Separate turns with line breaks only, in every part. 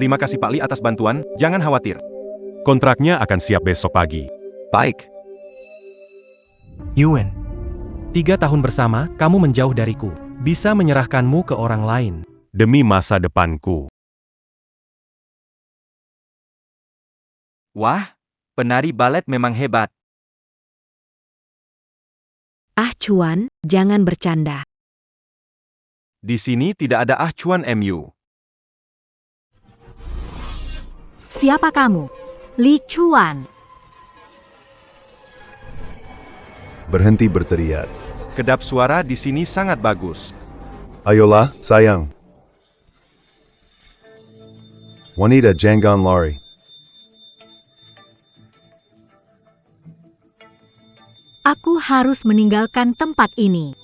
Terima kasih Pak Li atas bantuan, jangan khawatir. Kontraknya akan siap besok pagi.
Baik.
Yuan, 3 tahun bersama, kamu menjauh dariku. Bisa menyerahkanmu ke orang lain.
Demi masa depanku.
Wah, penari balet memang hebat.
Ah Chuan, jangan bercanda.
Di sini tidak ada acuan MU.
Siapa kamu? Li Chuan.
Berhenti berteriak.
Kedap suara di sini sangat bagus.
Ayolah, sayang. Wanita jangan lari.
Aku harus meninggalkan tempat ini.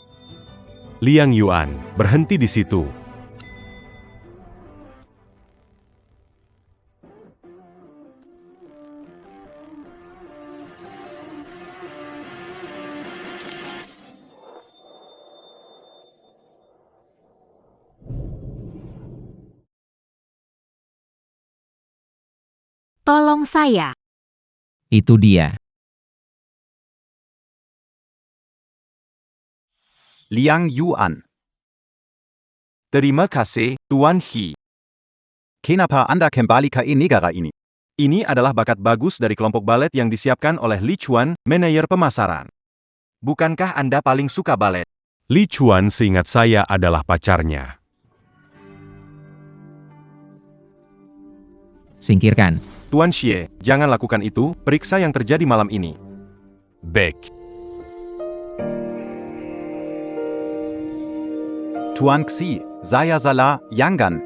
Liang Yuan, berhenti di situ.
Tolong saya.
Itu dia.
Liang Yuan.
Terima kasih, Tuan He.
Kenapa Anda kembali ke negara ini?
Ini adalah bakat bagus dari kelompok balet yang disiapkan oleh Li Chuan, manajer pemasaran. Bukankah Anda paling suka balet? Li Chuan seingat saya adalah pacarnya.
Singkirkan.
Tuan Xie, jangan lakukan itu, periksa yang terjadi malam ini. Baik.
Tuan Xi, saya salah, jangan.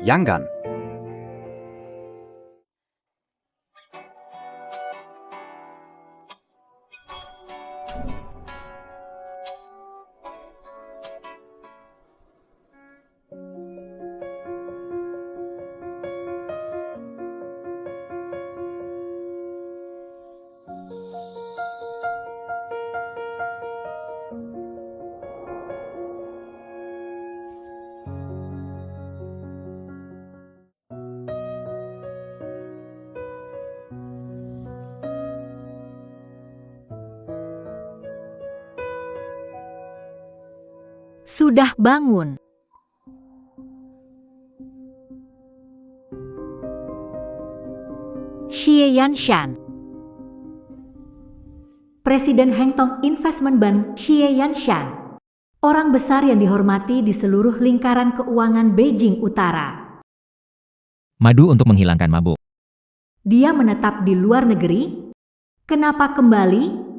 Sudah bangun. Xie Yanshan. Presiden Hengtong Investment Bank Xie Yanshan. Orang besar yang dihormati di seluruh lingkaran keuangan Beijing Utara.
Madu untuk menghilangkan mabuk.
Dia menetap di luar negeri? Kenapa kembali?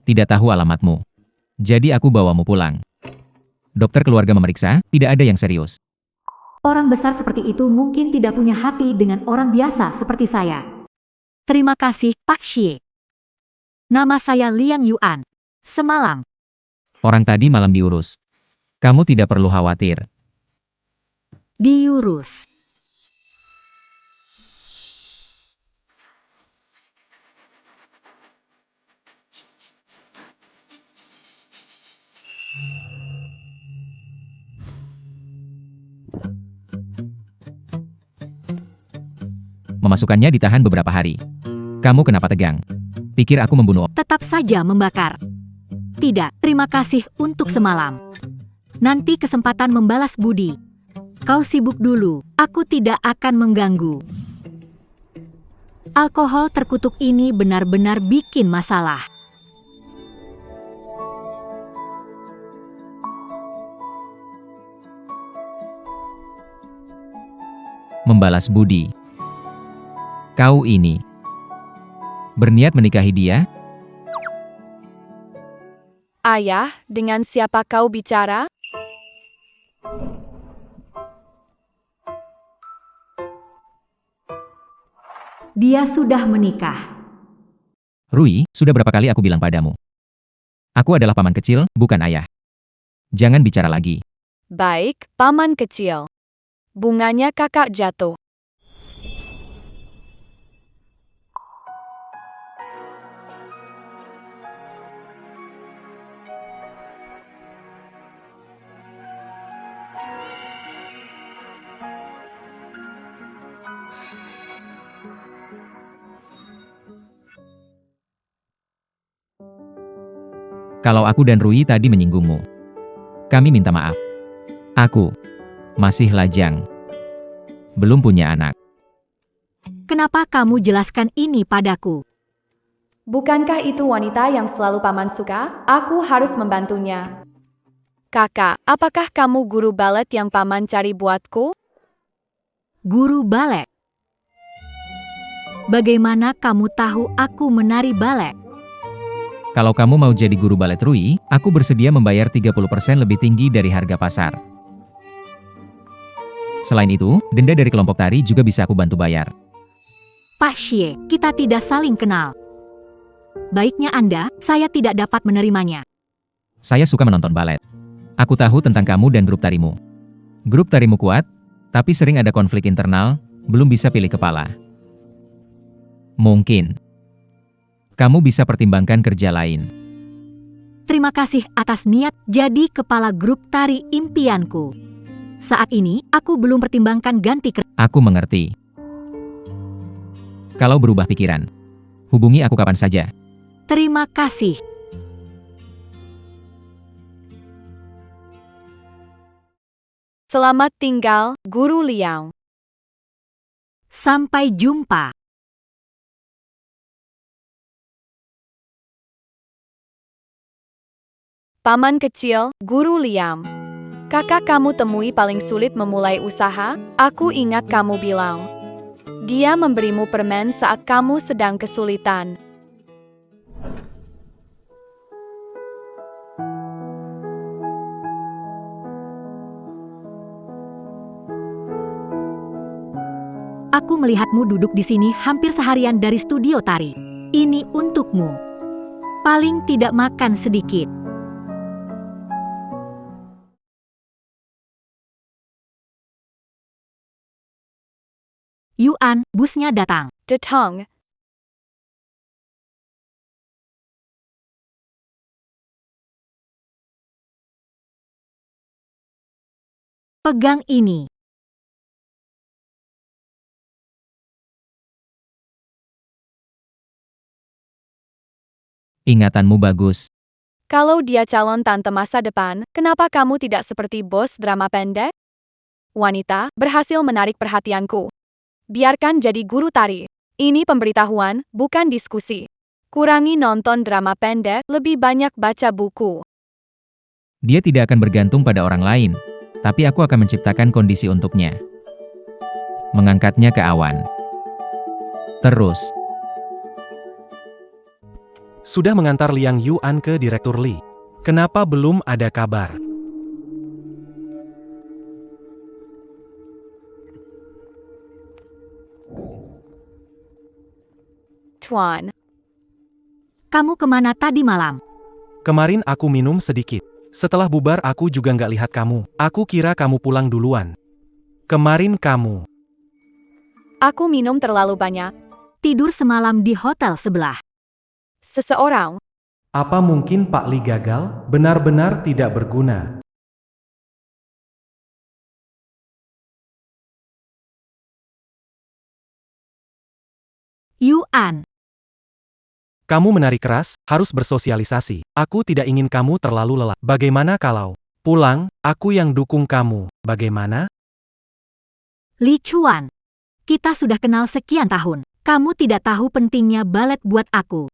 Tidak tahu alamatmu. Jadi aku bawamu pulang. Dokter keluarga memeriksa, tidak ada yang serius.
Orang besar seperti itu mungkin tidak punya hati dengan orang biasa seperti saya. Terima kasih, Pak Xie. Nama saya Liang Yuan. Semalam.
Orang tadi malam diurus. Kamu tidak perlu khawatir.
Diurus.
Memasukkannya ditahan beberapa hari. Kamu kenapa tegang? Pikir aku membunuh?
Tetap saja membakar. Tidak, terima kasih untuk semalam. Nanti kesempatan membalas budi. Kau sibuk dulu, aku tidak akan mengganggu. Alkohol terkutuk ini benar-benar bikin masalah.
Membalas budi. Kau ini berniat menikahi dia?
Ayah, dengan siapa kau bicara?
Dia sudah menikah.
Rui, sudah berapa kali aku bilang padamu? Aku adalah paman kecil, bukan ayah. Jangan bicara lagi.
Baik, paman kecil. Bunganya kakak jatuh.
Kalau aku dan Rui tadi menyinggungmu, kami minta maaf. Aku masih lajang, belum punya anak.
Kenapa kamu jelaskan ini padaku?
Bukankah itu wanita yang selalu paman suka? Aku harus membantunya. Kakak, apakah kamu guru balet yang paman cari buatku?
Guru balet. Bagaimana kamu tahu aku menari balet?
Kalau kamu mau jadi guru balet Rui, aku bersedia membayar 30% lebih tinggi dari harga pasar. Selain itu, denda dari kelompok tari juga bisa aku bantu bayar.
Pak Xie, kita tidak saling kenal. Baiknya Anda, saya tidak dapat menerimanya.
Saya suka menonton balet. Aku tahu tentang kamu dan grup tarimu. Grup tarimu kuat, tapi sering ada konflik internal, belum bisa pilih kepala. Mungkin kamu bisa pertimbangkan kerja lain.
Terima kasih atas niat jadi kepala grup tari impianku. Saat ini, aku belum pertimbangkan ganti kerja.
Aku mengerti. Kalau berubah pikiran, hubungi aku kapan saja.
Terima kasih.
Selamat tinggal, Guru Liao.
Sampai jumpa.
Paman kecil, Guru Liam. Kakak kamu temui paling sulit memulai usaha, aku ingat kamu bilang. Dia memberimu permen saat kamu sedang kesulitan.
Aku melihatmu duduk di sini hampir seharian dari studio tari. Ini untukmu. Paling tidak makan sedikit. Yuan, busnya datang.
Datang.
Pegang ini.
Ingatanmu bagus.
Kalau dia calon tante masa depan, kenapa kamu tidak seperti bos drama pendek? Wanita, berhasil menarik perhatianku. Biarkan jadi guru tari. Ini pemberitahuan, bukan diskusi. Kurangi nonton drama pendek, lebih banyak baca buku.
Dia tidak akan bergantung pada orang lain, tapi aku akan menciptakan kondisi untuknya. Mengangkatnya ke awan. Terus.
Sudah mengantar Liang Yuan ke Direktur Li. Kenapa belum ada kabar?
Tuan.
Kamu kemana tadi malam?
Kemarin aku minum sedikit. Setelah bubar aku juga nggak lihat kamu. Aku kira kamu pulang duluan. Kemarin kamu.
Aku minum terlalu banyak.
Tidur semalam di hotel sebelah.
Seseorang.
Apa mungkin Pak Li gagal? Benar-benar tidak berguna.
Yuan.
Kamu menari keras, harus bersosialisasi. Aku tidak ingin kamu terlalu lelah. Bagaimana kalau pulang, aku yang dukung kamu. Bagaimana?
Li Chuan. Kita sudah kenal sekian tahun. Kamu tidak tahu pentingnya balet buat aku.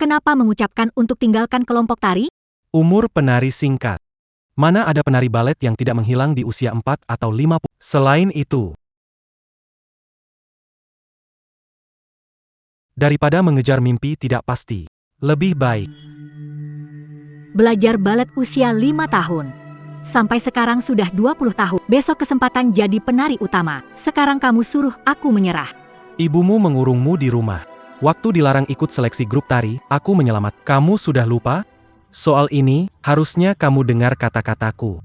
Kenapa mengucapkan untuk tinggalkan kelompok tari?
Umur penari singkat. Mana ada penari balet yang tidak menghilang di usia 4 atau 50? Selain itu, daripada mengejar mimpi tidak pasti, lebih baik
Belajar balet usia 5 tahun. Sampai sekarang sudah 20 tahun. Besok kesempatan jadi penari utama. Sekarang kamu suruh aku menyerah.
ibumu mengurungmu di rumah. Waktu dilarang ikut seleksi grup tari, aku menyelamat. Kamu sudah lupa? Soal ini, harusnya kamu dengar kata-kataku.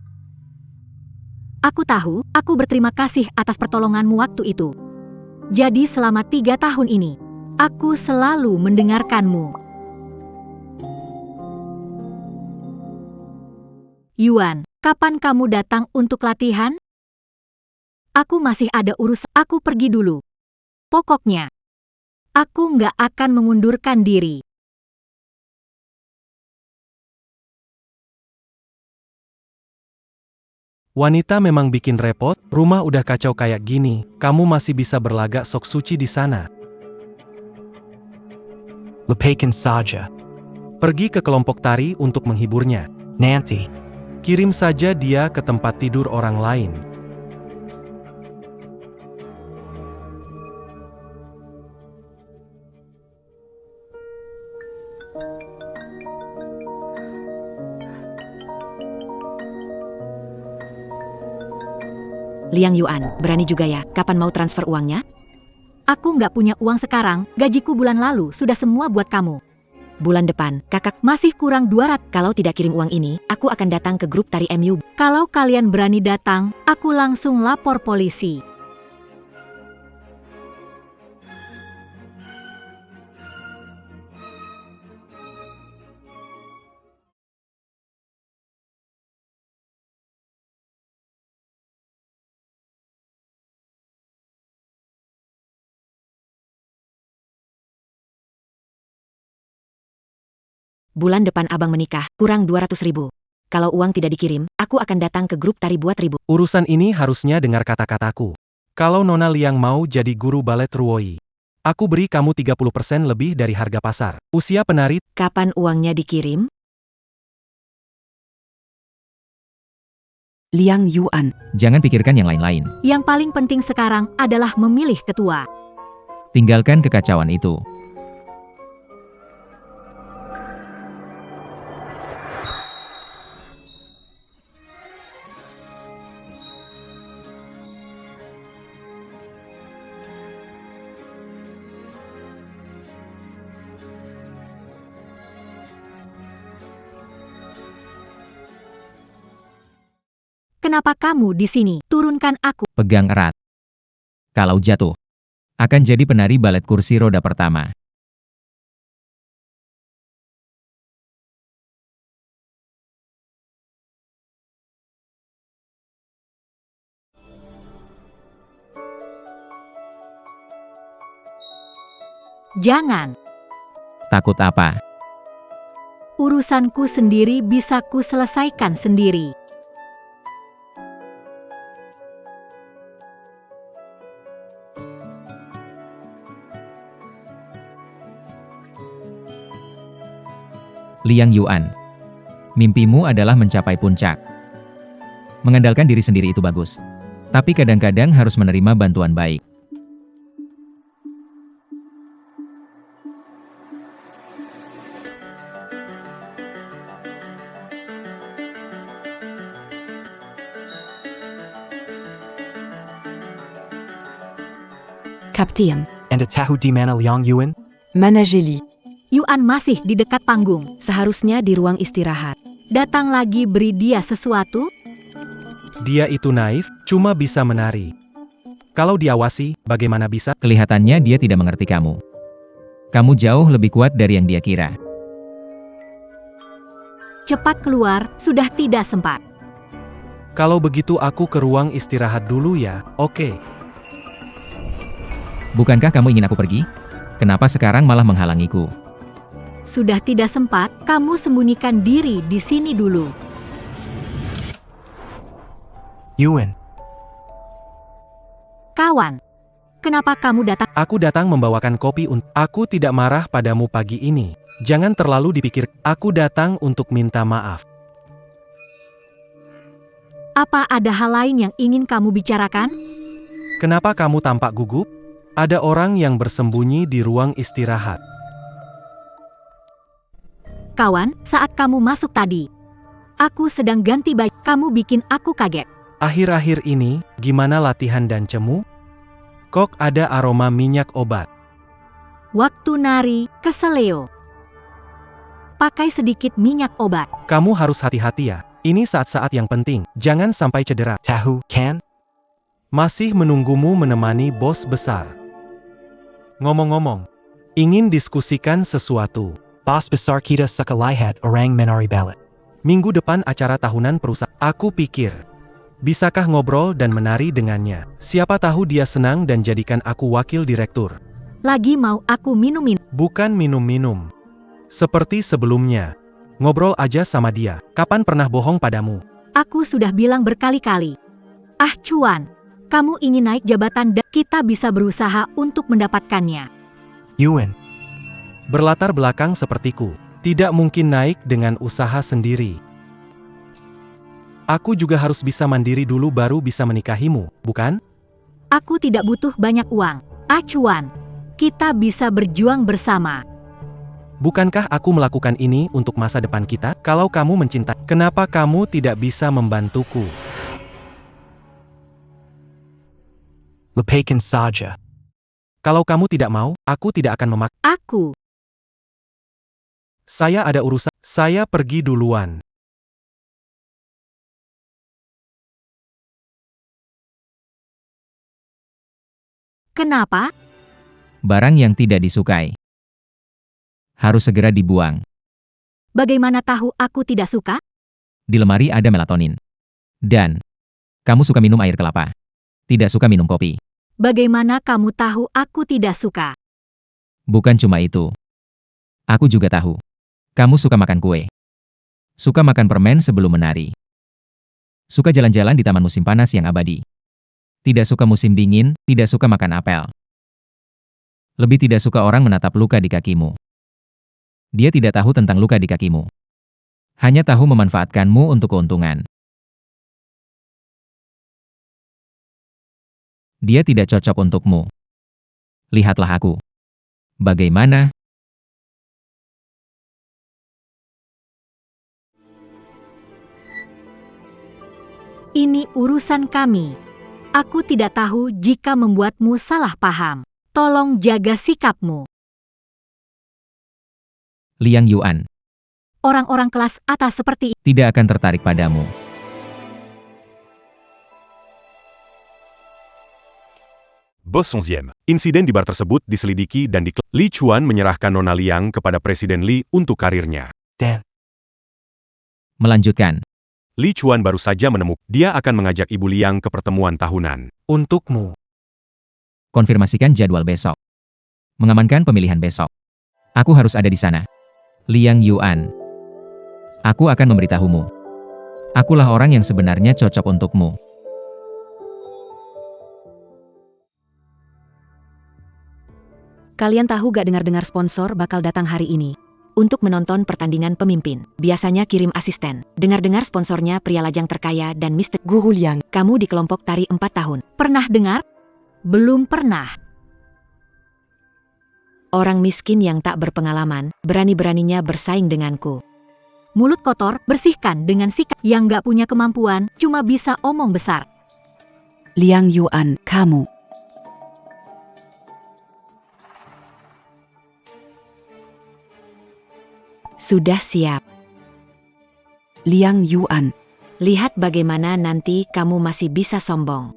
Aku tahu, aku berterima kasih atas pertolonganmu waktu itu. Jadi selama 3 tahun ini, aku selalu mendengarkanmu. Yuan, kapan kamu datang untuk latihan? Aku masih ada urusan, aku pergi dulu. Pokoknya, aku nggak akan mengundurkan diri.
Wanita memang bikin repot, rumah udah kacau kayak gini, kamu masih bisa berlagak sok suci di sana.
Lepakan saja.
Pergi ke kelompok tari untuk menghiburnya.
Nanti.
Kirim saja dia ke tempat tidur orang lain.
Liang Yuan, berani juga ya, kapan mau transfer uangnya? Aku nggak punya uang sekarang, gajiku bulan lalu sudah semua buat kamu. Bulan depan, kakak masih kurang 200. Kalau tidak kirim uang ini, aku akan datang ke grup tari MU. Kalau kalian berani datang, aku langsung lapor polisi. Bulan depan abang menikah, kurang 200.000. Kalau uang tidak dikirim, aku akan datang ke grup tari buat ribut.
Urusan ini harusnya dengar kata-kataku. Kalau Nona Liang mau jadi guru balet Ruoi, aku beri kamu 30% lebih dari harga pasar. Usia penari,
Kapan uangnya dikirim? Liang Yuan.
Jangan pikirkan yang lain-lain.
Yang paling penting sekarang adalah memilih ketua.
Tinggalkan kekacauan itu.
Kenapa kamu di sini? Turunkan aku.
Pegang erat. Kalau jatuh, akan jadi penari balet kursi roda pertama.
Jangan.
Takut apa?
Urusanku sendiri bisa ku selesaikan sendiri.
Liang Yuan. Mimpimu adalah mencapai puncak. Mengandalkan diri sendiri itu bagus. Tapi kadang-kadang harus menerima bantuan baik.
Kapten,
Anda tahu di mana Liang Yuan?
mana Jeli?
Yuan masih di dekat panggung, seharusnya di ruang istirahat. Datang lagi beri dia sesuatu?
dia itu naif, cuma bisa menari. Kalau diawasi, bagaimana bisa?
Kelihatannya dia tidak mengerti kamu. Kamu jauh lebih kuat dari yang dia kira.
Cepat keluar, sudah tidak sempat.
Kalau begitu aku ke ruang istirahat dulu ya, oke.
Bukankah kamu ingin aku pergi? Kenapa sekarang malah menghalangiku?
Sudah tidak sempat, kamu sembunyikan diri di sini dulu.
Yuan.
Kawan, kenapa kamu datang?
Aku datang membawakan kopi untuk... Aku tidak marah padamu pagi ini. Jangan terlalu dipikir, aku datang untuk minta maaf.
Apa ada hal lain yang ingin kamu bicarakan?
Kenapa kamu tampak gugup? Ada orang yang bersembunyi di ruang istirahat.
Kawan, saat kamu masuk tadi, aku sedang ganti baju, kamu bikin aku kaget.
Akhir-akhir ini, gimana latihan dan cemu? Kok ada aroma minyak obat?
Waktu nari, keseleo. Pakai sedikit minyak obat.
Kamu harus hati-hati ya. Ini saat-saat yang penting, jangan sampai cedera.
Tahu, kan?
Masih menunggumu menemani bos besar. Ngomong-ngomong, ingin diskusikan sesuatu.
Bos besar kita suka lihat orang menari balet.
Minggu depan acara tahunan perusahaan. Aku pikir, bisakah ngobrol dan menari dengannya? Siapa tahu dia senang dan jadikan aku wakil direktur.
Lagi mau aku minumin.
Bukan minum-minum. Seperti sebelumnya. Ngobrol aja sama dia. Kapan pernah bohong padamu?
Aku sudah bilang berkali-kali. Ah Chuan, kamu ingin naik jabatan dan kita bisa berusaha untuk mendapatkannya.
Yuan.
Berlatar belakang sepertiku, tidak mungkin naik dengan usaha sendiri. Aku juga harus bisa mandiri dulu baru bisa menikahimu, bukan?
Aku tidak butuh banyak uang. Ah Chuan, kita bisa berjuang bersama.
Bukankah aku melakukan ini untuk masa depan kita? Kalau kamu mencintai, kenapa kamu tidak bisa membantuku?
Lepakan saja.
Kalau kamu tidak mau, aku tidak akan memaksa.
Aku.
Saya ada urusan, saya pergi duluan.
Kenapa?
Barang yang tidak disukai harus segera dibuang.
Bagaimana tahu aku tidak suka?
Di lemari ada melatonin. Dan kamu suka minum air kelapa. Tidak suka minum kopi.
Bagaimana kamu tahu aku tidak suka?
Bukan cuma itu. Aku juga tahu. Kamu suka makan kue. Suka makan permen sebelum menari. Suka jalan-jalan di taman musim panas yang abadi. Tidak suka musim dingin, tidak suka makan apel. Lebih tidak suka orang menatap luka di kakimu. Dia tidak tahu tentang luka di kakimu. Hanya tahu memanfaatkanmu untuk keuntungan. Dia tidak cocok untukmu. Lihatlah aku. Bagaimana?
Ini urusan kami. Aku tidak tahu jika membuatmu salah paham. Tolong jaga sikapmu.
Liang Yuan
Orang-orang kelas atas seperti
tidak akan tertarik padamu.
Bos 11. Insiden di bar tersebut diselidiki dan Li Chuan menyerahkan Nona Liang kepada Presiden Li untuk karirnya.
Dan.
Melanjutkan.
Li Chuan baru saja menemukan dia akan mengajak Ibu Liang ke pertemuan tahunan.
Untukmu.
Konfirmasikan jadwal besok. Mengamankan pemilihan besok. Aku harus ada di sana. Liang Yuan. Aku akan memberitahumu. Akulah orang yang sebenarnya cocok untukmu.
Kalian tahu gak dengar-dengar sponsor bakal datang hari ini? Untuk menonton pertandingan pemimpin, biasanya kirim asisten. Dengar-dengar sponsornya pria lajang terkaya dan Mr. Guru Liang. Kamu di kelompok tari 4 tahun. Pernah dengar? Belum pernah. Orang miskin yang tak berpengalaman, berani-beraninya bersaing denganku. Mulut kotor, bersihkan dengan sikap yang gak punya kemampuan, cuma bisa omong besar.
Liang Yuan, kamu.
Sudah siap.
Liang Yuan.
Lihat bagaimana nanti kamu masih bisa sombong.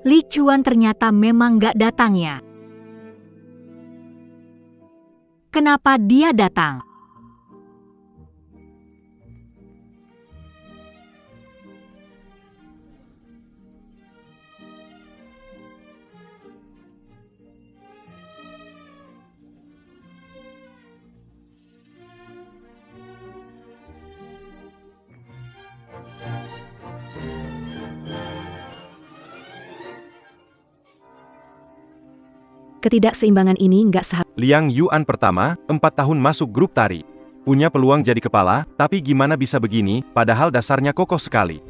Li Chuan ternyata memang gak datangnya. Kenapa dia datang? Ketidakseimbangan ini nggak sehat.
Liang Yuan pertama, 4 tahun masuk grup tari. Punya peluang jadi kepala, tapi gimana bisa begini, padahal dasarnya kokoh sekali.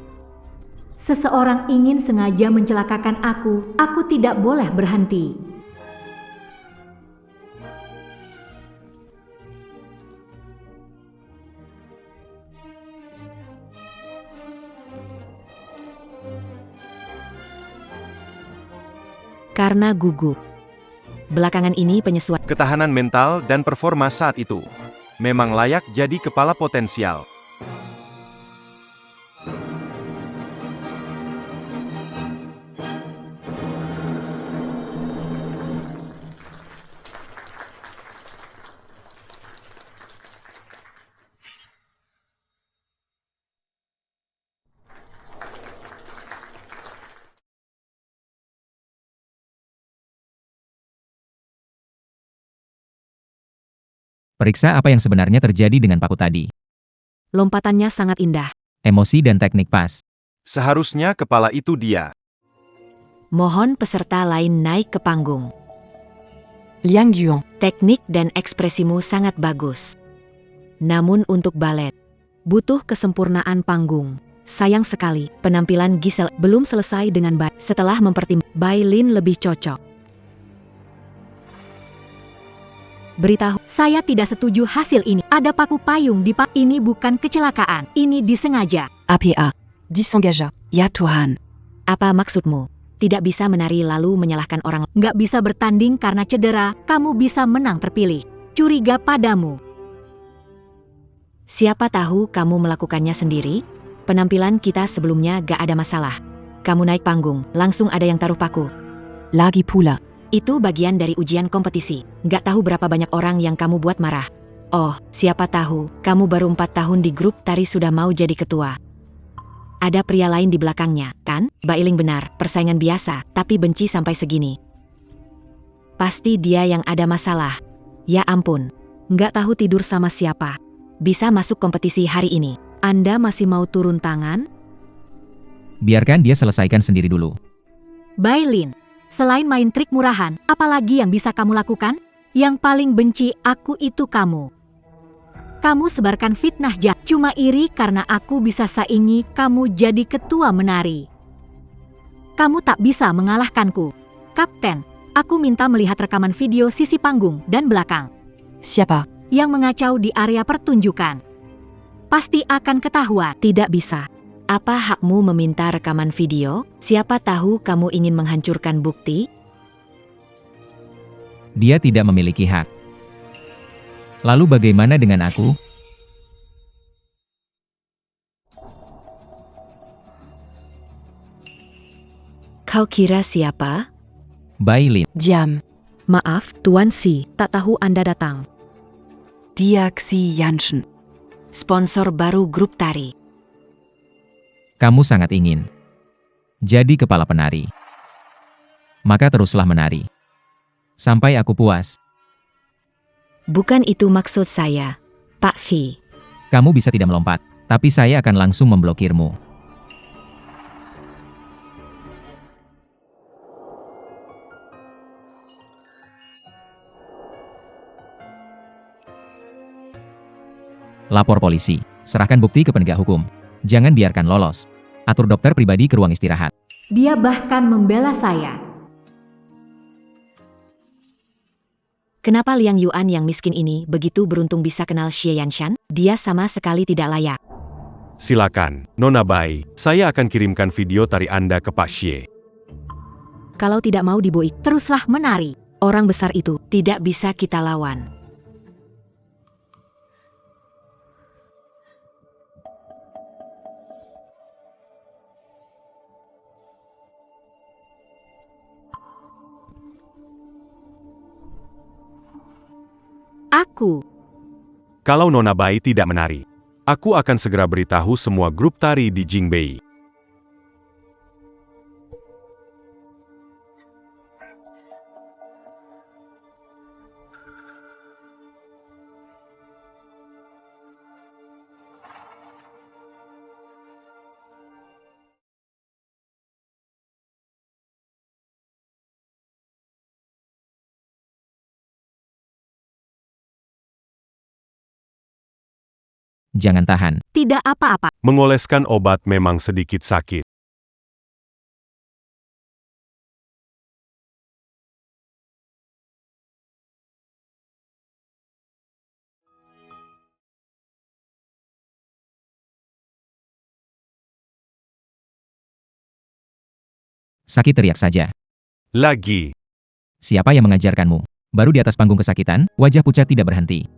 Seseorang ingin sengaja mencelakakan aku tidak boleh berhenti. Karena gugup. Belakangan ini penyesuaian
Ketahanan mental dan performa saat itu memang layak jadi kepala potensial.
Periksa apa yang sebenarnya terjadi dengan paku tadi.
Lompatannya sangat indah.
Emosi dan teknik pas.
Seharusnya kepala itu dia.
Mohon peserta lain naik ke panggung.
Liang Yuan,
Teknik dan ekspresimu sangat bagus. Namun untuk balet, butuh kesempurnaan panggung. Sayang sekali, penampilan Giselle belum selesai dengan baik. Setelah mempertimbangkan, Bai Lin lebih cocok. Beritahu, saya tidak setuju hasil ini. Ada paku payung di pak. Ini bukan kecelakaan, ini disengaja.
APA, disengagea. Ya Tuhan.
Apa maksudmu? Tidak bisa menari lalu menyalahkan orang. Nggak bisa bertanding karena cedera, kamu bisa menang terpilih. Curiga padamu. Siapa tahu kamu melakukannya sendiri? Penampilan kita sebelumnya gak ada masalah. Kamu naik panggung, langsung ada yang taruh paku.
Lagi pula.
Itu bagian dari ujian kompetisi. Gak tahu berapa banyak orang yang kamu buat marah. Oh, siapa tahu, kamu baru 4 tahun di grup tari sudah mau jadi ketua. Ada pria lain di belakangnya, kan? Bailing benar, persaingan biasa, tapi benci sampai segini. Pasti dia yang ada masalah. Ya ampun, gak tahu tidur sama siapa. Bisa masuk kompetisi hari ini. Anda masih mau turun tangan?
Biarkan dia selesaikan sendiri dulu.
Bailin, selain main trik murahan, apalagi yang bisa kamu lakukan? Yang paling benci aku itu kamu. Kamu sebarkan fitnah jahat, cuma iri karena aku bisa saingi kamu jadi ketua menari. Kamu tak bisa mengalahkanku. Kapten, aku minta melihat rekaman video sisi panggung dan belakang.
Siapa?
Yang mengacau di area pertunjukan. Pasti akan ketahuan. Tidak bisa. Apa hakmu meminta rekaman video? Siapa tahu kamu ingin menghancurkan bukti?
Dia tidak memiliki hak. Lalu bagaimana dengan aku?
Kau kira siapa?
Bailin.
Diam.
Maaf, Tuan Si, tak tahu Anda datang.
Dia Xi Yanchen.
Sponsor baru grup tari.
Kamu sangat ingin jadi kepala penari. Maka teruslah menari. Sampai aku puas.
Bukan itu maksud saya, Pak V.
Kamu bisa tidak melompat, tapi saya akan langsung memblokirmu. Lapor polisi. Serahkan bukti ke penegak hukum. Jangan biarkan lolos. Atur dokter pribadi ke ruang istirahat.
Dia bahkan membela saya. Kenapa Liang Yuan yang miskin ini begitu beruntung bisa kenal Xie Yanshan? Dia sama sekali tidak layak.
Silakan, Nona Bai. Saya akan kirimkan video tari Anda ke Pak Xie.
Kalau tidak mau diboik, teruslah menari. Orang besar itu tidak bisa kita lawan. Aku.
Kalau Nona Bai tidak menari, aku akan segera beritahu semua grup tari di Jingbei.
Jangan tahan.
Tidak apa-apa.
Mengoleskan obat memang sedikit sakit.
Sakit teriak saja.
Lagi.
Siapa yang mengajarkanmu? Baru di atas panggung kesakitan, wajah pucat tidak berhenti.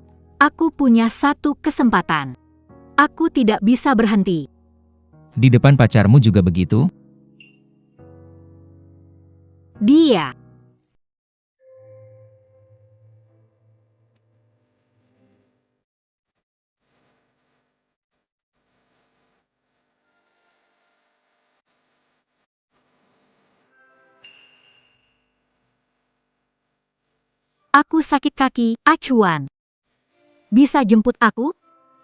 Aku punya satu kesempatan. Aku tidak bisa berhenti.
Di depan pacarmu juga begitu?
Dia. Aku sakit kaki, acuan. Bisa jemput aku?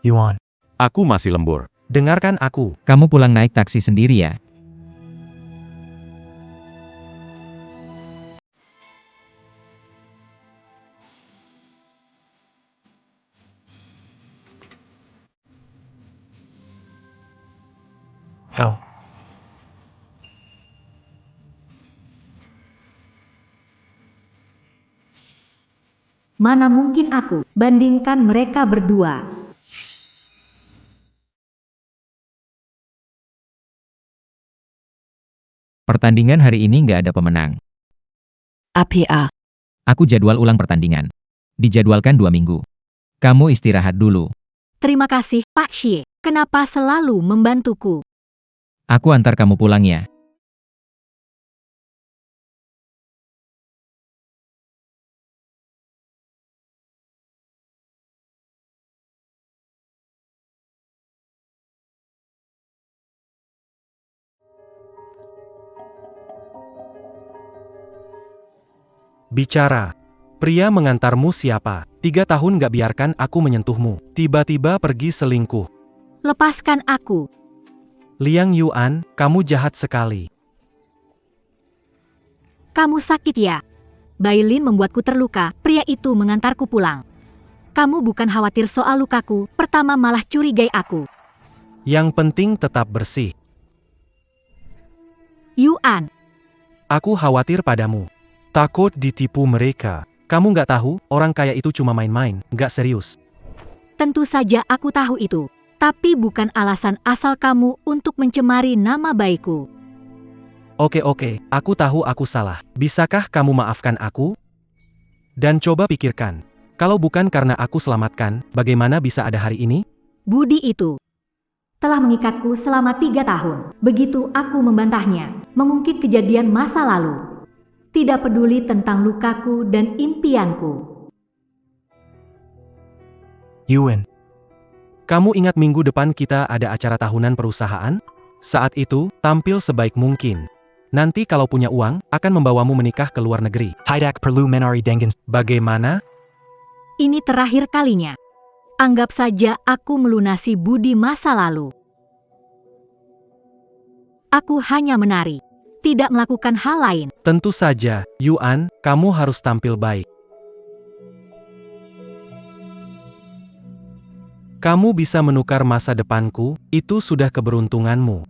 Yuan.
Aku masih lembur.
Dengarkan aku.
Kamu pulang naik taksi sendiri ya?
Hell.
Mana mungkin aku bandingkan mereka berdua.
Pertandingan hari ini nggak ada pemenang.
APA.
Aku jadwal ulang pertandingan. Dijadwalkan 2 minggu. Kamu istirahat dulu.
Terima kasih, Pak Xie. Kenapa selalu membantuku?
Aku antar kamu pulang ya.
Bicara. Pria mengantarmu siapa? 3 tahun gak biarkan aku menyentuhmu. Tiba-tiba pergi selingkuh.
Lepaskan aku.
Liang Yuan, kamu jahat sekali.
Kamu sakit ya? Bailin membuatku terluka, pria itu mengantarku pulang. Kamu bukan khawatir soal lukaku, pertama malah curigai aku.
Yang penting tetap bersih.
Yuan,
Aku khawatir padamu. Takut ditipu mereka. Kamu gak tahu, orang kaya itu cuma main-main, gak serius.
tentu saja aku tahu itu. Tapi bukan alasan asal kamu untuk mencemari nama baikku.
Oke, aku tahu aku salah. Bisakah kamu maafkan aku? Dan coba pikirkan, kalau bukan karena aku selamatkan, bagaimana bisa ada hari ini?
Budi itu telah mengikatku selama 3 tahun. Begitu aku membantahnya, mengungkit kejadian masa lalu. Tidak peduli tentang lukaku dan impianku.
Yuan.
Kamu ingat minggu depan kita ada acara tahunan perusahaan? Saat itu, tampil sebaik mungkin. Nanti kalau punya uang, akan membawamu menikah ke luar negeri.
Tidak perlu menari dengan.
Bagaimana?
Ini terakhir kalinya. Anggap saja aku melunasi budi masa lalu. Aku hanya menari, tidak melakukan hal lain.
Tentu saja, Yuan, kamu harus tampil baik. Kamu bisa menukar masa depanku, itu sudah keberuntunganmu.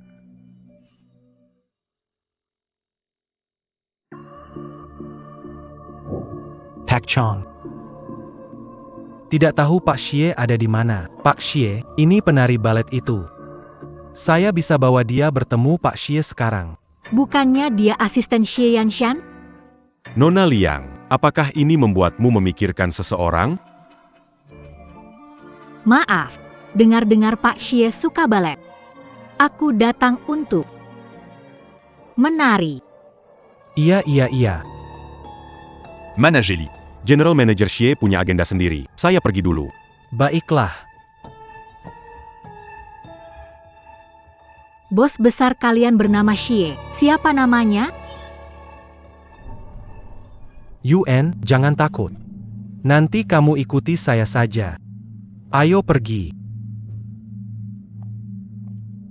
Pak Chong.
Tidak tahu Pak Xie ada di mana. Pak Xie, ini penari balet itu. Saya bisa bawa dia bertemu Pak Xie sekarang.
Bukannya dia asisten Xie Yanshan?
Nona Liang, apakah ini membuatmu memikirkan seseorang?
Maaf, dengar-dengar Pak Xie suka balet. Aku datang untuk menari.
Iya.
Mana Jeli? General Manager Xie punya agenda sendiri. Saya pergi dulu.
Baiklah.
Bos besar kalian bernama Xie. Siapa namanya?
Yuan, jangan takut. Nanti kamu ikuti saya saja. Ayo pergi.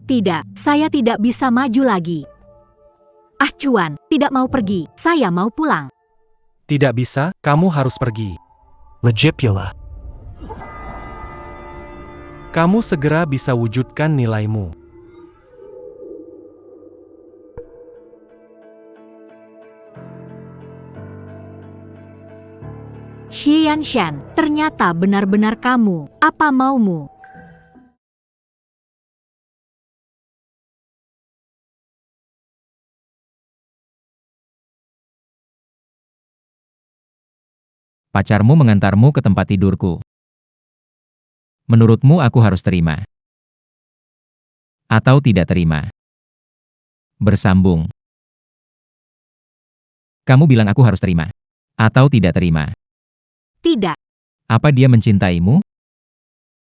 Tidak, saya tidak bisa maju lagi. Ah Cuan, tidak mau pergi, saya mau pulang.
Tidak bisa, kamu harus pergi.
Legipula.
Kamu segera bisa wujudkan nilaimu.
Xie Yanshan, ternyata benar-benar kamu. Apa maumu?
Pacarmu mengantarmu ke tempat tidurku. Menurutmu aku harus terima? Atau tidak terima? Bersambung. Kamu bilang aku harus terima? Atau tidak terima?
Tidak.
Apa dia mencintaimu?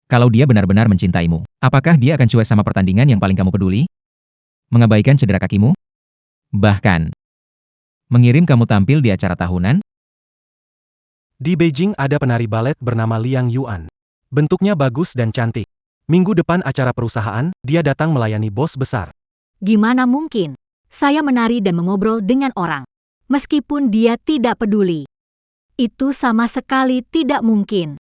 Kalau dia benar-benar mencintaimu, apakah dia akan cuek sama pertandingan yang paling kamu peduli? Mengabaikan cedera kakimu? Bahkan, mengirim kamu tampil di acara tahunan?
Di Beijing ada penari balet bernama Liang Yuan. Bentuknya bagus dan cantik. Minggu depan acara perusahaan, dia datang melayani bos besar.
Gimana mungkin? Saya menari dan mengobrol dengan orang. Meskipun dia tidak peduli. Itu sama sekali tidak mungkin.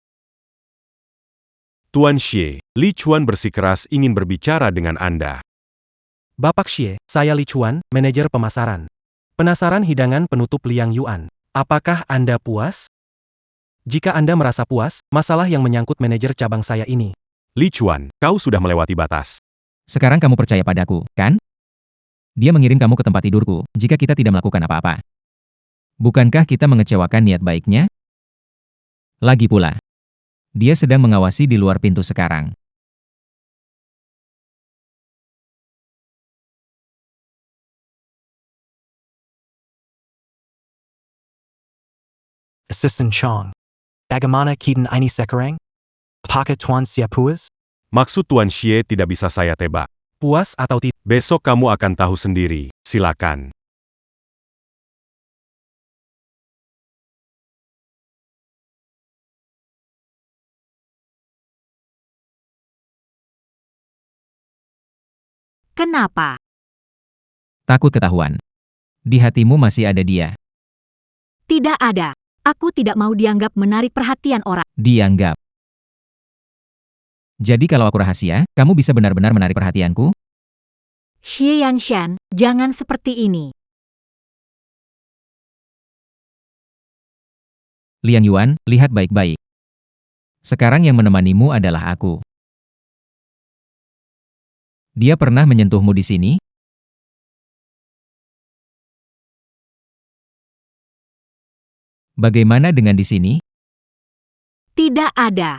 Tuan Xie, Li Chuan bersikeras ingin berbicara dengan Anda.
Bapak Xie, saya Li Chuan, manajer pemasaran. Penasaran hidangan penutup Liang Yuan. Apakah Anda puas? Jika Anda merasa puas, masalah yang menyangkut manajer cabang saya ini.
Li Chuan, kau sudah melewati batas.
Sekarang kamu percaya padaku, kan? Dia mengirim kamu ke tempat tidurku, jika kita tidak melakukan apa-apa. Bukankah kita mengecewakan niat baiknya? Lagi pula, dia sedang mengawasi di luar pintu sekarang.
Assistant Chong. Bagaimana kita ini sekarang? Apakah Tuan siap puas?
Maksud Tuan Xie tidak bisa saya tebak.
Puas atau tidak?
Besok kamu akan tahu sendiri, silakan.
Kenapa?
Takut ketahuan. Di hatimu masih ada dia.
Tidak ada. Aku tidak mau dianggap menarik perhatian orang.
Dianggap. Jadi kalau aku rahasia, kamu bisa benar-benar menarik perhatianku?
Xie Yanshan, jangan seperti ini.
Liang Yuan, lihat baik-baik. Sekarang yang menemanimu adalah aku. Dia pernah menyentuhmu di sini? Bagaimana dengan di sini?
Tidak ada.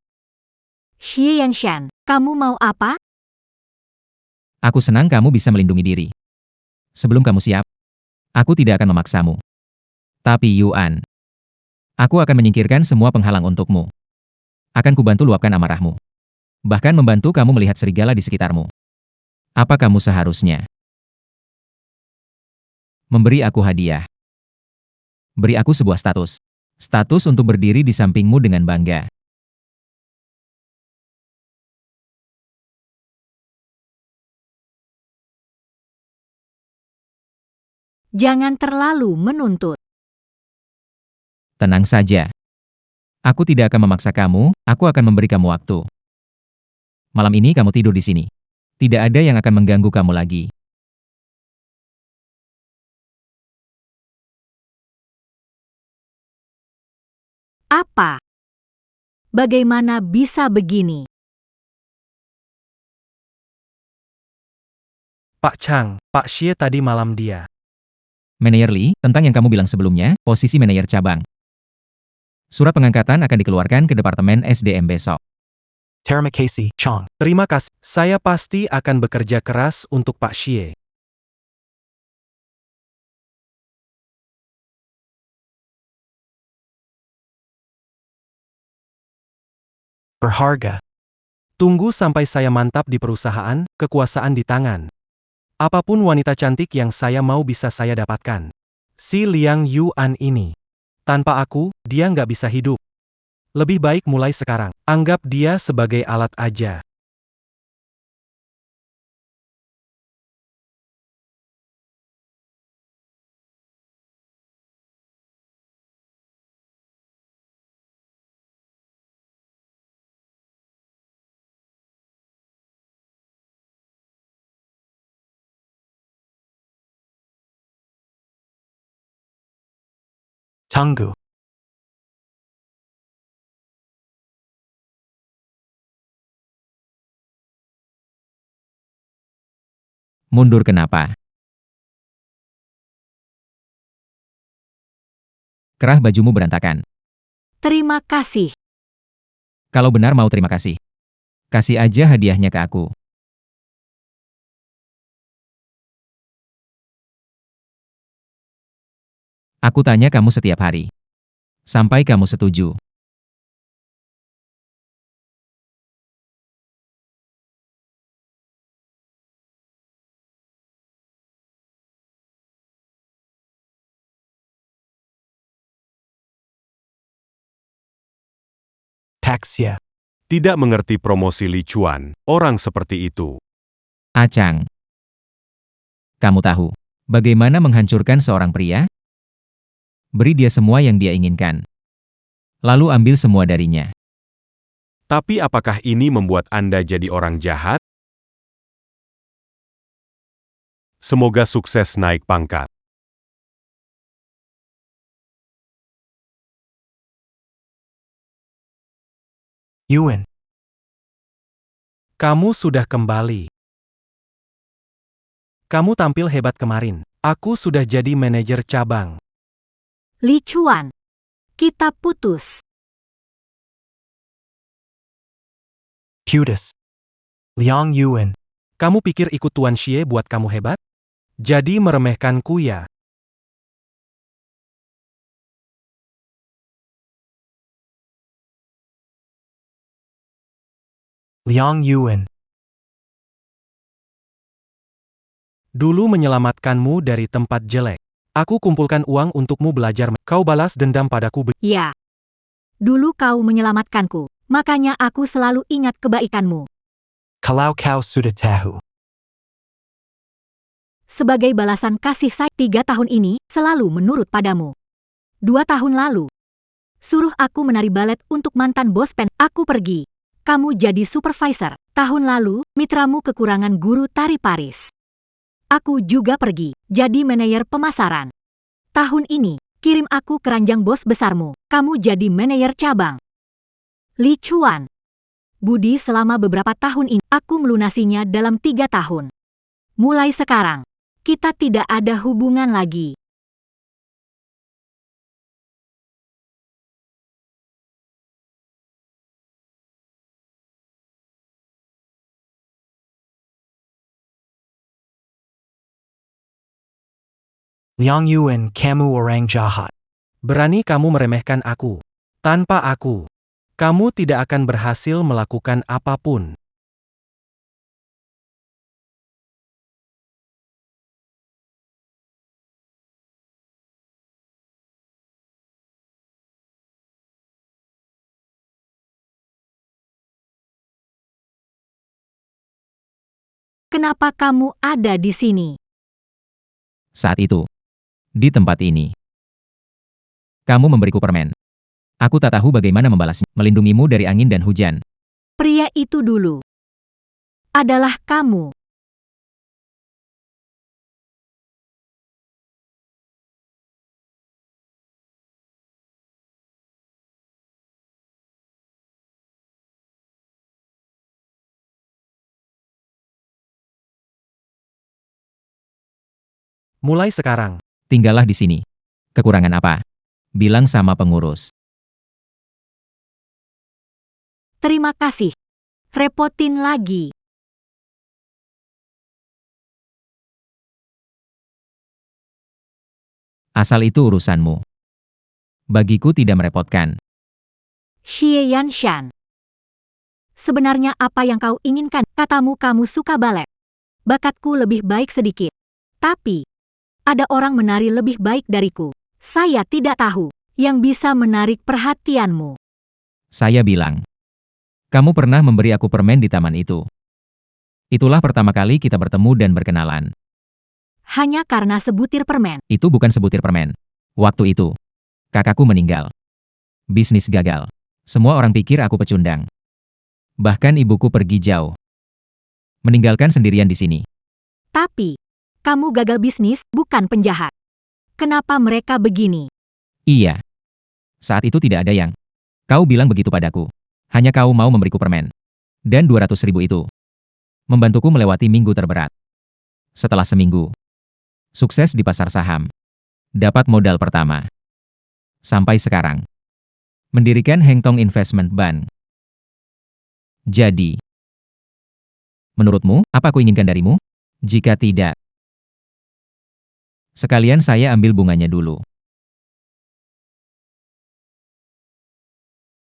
Xie Yanshan, kamu mau apa?
Aku senang kamu bisa melindungi diri. Sebelum kamu siap, aku tidak akan memaksamu. Tapi Yuan, aku akan menyingkirkan semua penghalang untukmu. Akan kubantu luapkan amarahmu. Bahkan membantu kamu melihat serigala di sekitarmu. Apa kamu seharusnya memberi aku hadiah? Beri aku sebuah status. Status untuk berdiri di sampingmu dengan bangga.
Jangan terlalu menuntut.
Tenang saja. Aku tidak akan memaksa kamu, aku akan memberi kamu waktu. Malam ini kamu tidur di sini. Tidak ada yang akan mengganggu kamu lagi.
Apa? Bagaimana bisa begini?
Pak Chang, Pak Xie tadi malam dia.
Manajer Li, tentang yang kamu bilang sebelumnya, posisi manajer cabang. Surat pengangkatan akan dikeluarkan ke Departemen SDM besok.
Terima kasih, Chong.
Terima kasih. Saya pasti akan bekerja keras untuk Pak Xie.
Berharga.
Tunggu sampai saya mantap di perusahaan, kekuasaan di tangan. Apapun wanita cantik yang saya mau bisa saya dapatkan. Si Liang Yuan ini. Tanpa aku, dia nggak bisa hidup. Lebih baik mulai sekarang. Anggap dia sebagai alat aja.
Tunggu.
Mundur kenapa? Kerah bajumu berantakan.
Terima kasih.
Kalau benar mau terima kasih. Kasih aja hadiahnya ke aku. Aku tanya kamu setiap hari. Sampai kamu setuju.
Pak Xie.
Tidak mengerti promosi Li Chuan, orang seperti itu.
Acang. Kamu tahu bagaimana menghancurkan seorang pria? Beri dia semua yang dia inginkan. Lalu ambil semua darinya.
Tapi apakah ini membuat Anda jadi orang jahat? Semoga sukses naik pangkat.
Yuan.
Kamu sudah kembali. Kamu tampil hebat kemarin. Aku sudah jadi manajer cabang.
Li Chuan, kita putus.
Putus. Liang Yuan.
Kamu pikir ikut Tuan Xie buat kamu hebat? Jadi meremehkanku ya?
Liang Yuan.
Dulu menyelamatkanmu dari tempat jelek. Aku kumpulkan uang untukmu belajar. Kau balas dendam padaku.
Ya. Dulu kau menyelamatkanku, makanya aku selalu ingat kebaikanmu.
Kalau kau sudah tahu.
Sebagai balasan kasih saya, 3 tahun ini selalu menurut padamu. 2 tahun lalu, suruh aku menari balet untuk mantan bos pen. Aku pergi. Kamu jadi supervisor. Tahun lalu, mitramu kekurangan guru tari Paris. Aku juga pergi, jadi manajer pemasaran. Tahun ini, kirim aku keranjang bos besarmu. Kamu jadi manajer cabang. Li Chuan. Budi selama beberapa tahun ini, aku melunasinya dalam 3 tahun. Mulai sekarang, kita tidak ada hubungan lagi.
Liang Yuan, kamu orang jahat.
Berani kamu meremehkan aku. Tanpa aku, kamu tidak akan berhasil melakukan apapun.
Kenapa kamu ada di sini?
Saat itu, di tempat ini, kamu memberiku permen. Aku tak tahu bagaimana membalasnya, melindungimu dari angin dan hujan.
Pria itu dulu adalah kamu.
Mulai sekarang,
Tinggallah di sini. Kekurangan apa? Bilang sama pengurus.
Terima kasih. Repotin lagi.
Asal itu urusanmu. Bagiku tidak merepotkan.
Xie Yanshan. Sebenarnya apa yang kau inginkan? Katamu kamu suka balet. Bakatku lebih baik sedikit. Tapi, ada orang menari lebih baik dariku. Saya tidak tahu yang bisa menarik perhatianmu.
Saya bilang. Kamu pernah memberi aku permen di taman itu. Itulah pertama kali kita bertemu dan berkenalan.
Hanya karena sebutir permen.
Itu bukan sebutir permen. Waktu itu, kakakku meninggal. Bisnis gagal. Semua orang pikir aku pecundang. Bahkan ibuku pergi jauh. Meninggalkan sendirian di sini.
Tapi, kamu gagal bisnis, bukan penjahat. Kenapa mereka begini?
Iya. Saat itu tidak ada yang. Kau bilang begitu padaku. Hanya kau mau memberiku permen. Dan 200.000 itu. Membantuku melewati minggu terberat. Setelah seminggu. Sukses di pasar saham. Dapat modal pertama. Sampai sekarang. Mendirikan Heng Tong Investment Bank. Jadi. Menurutmu, apa aku inginkan darimu? Jika tidak. Sekalian saya ambil bunganya dulu.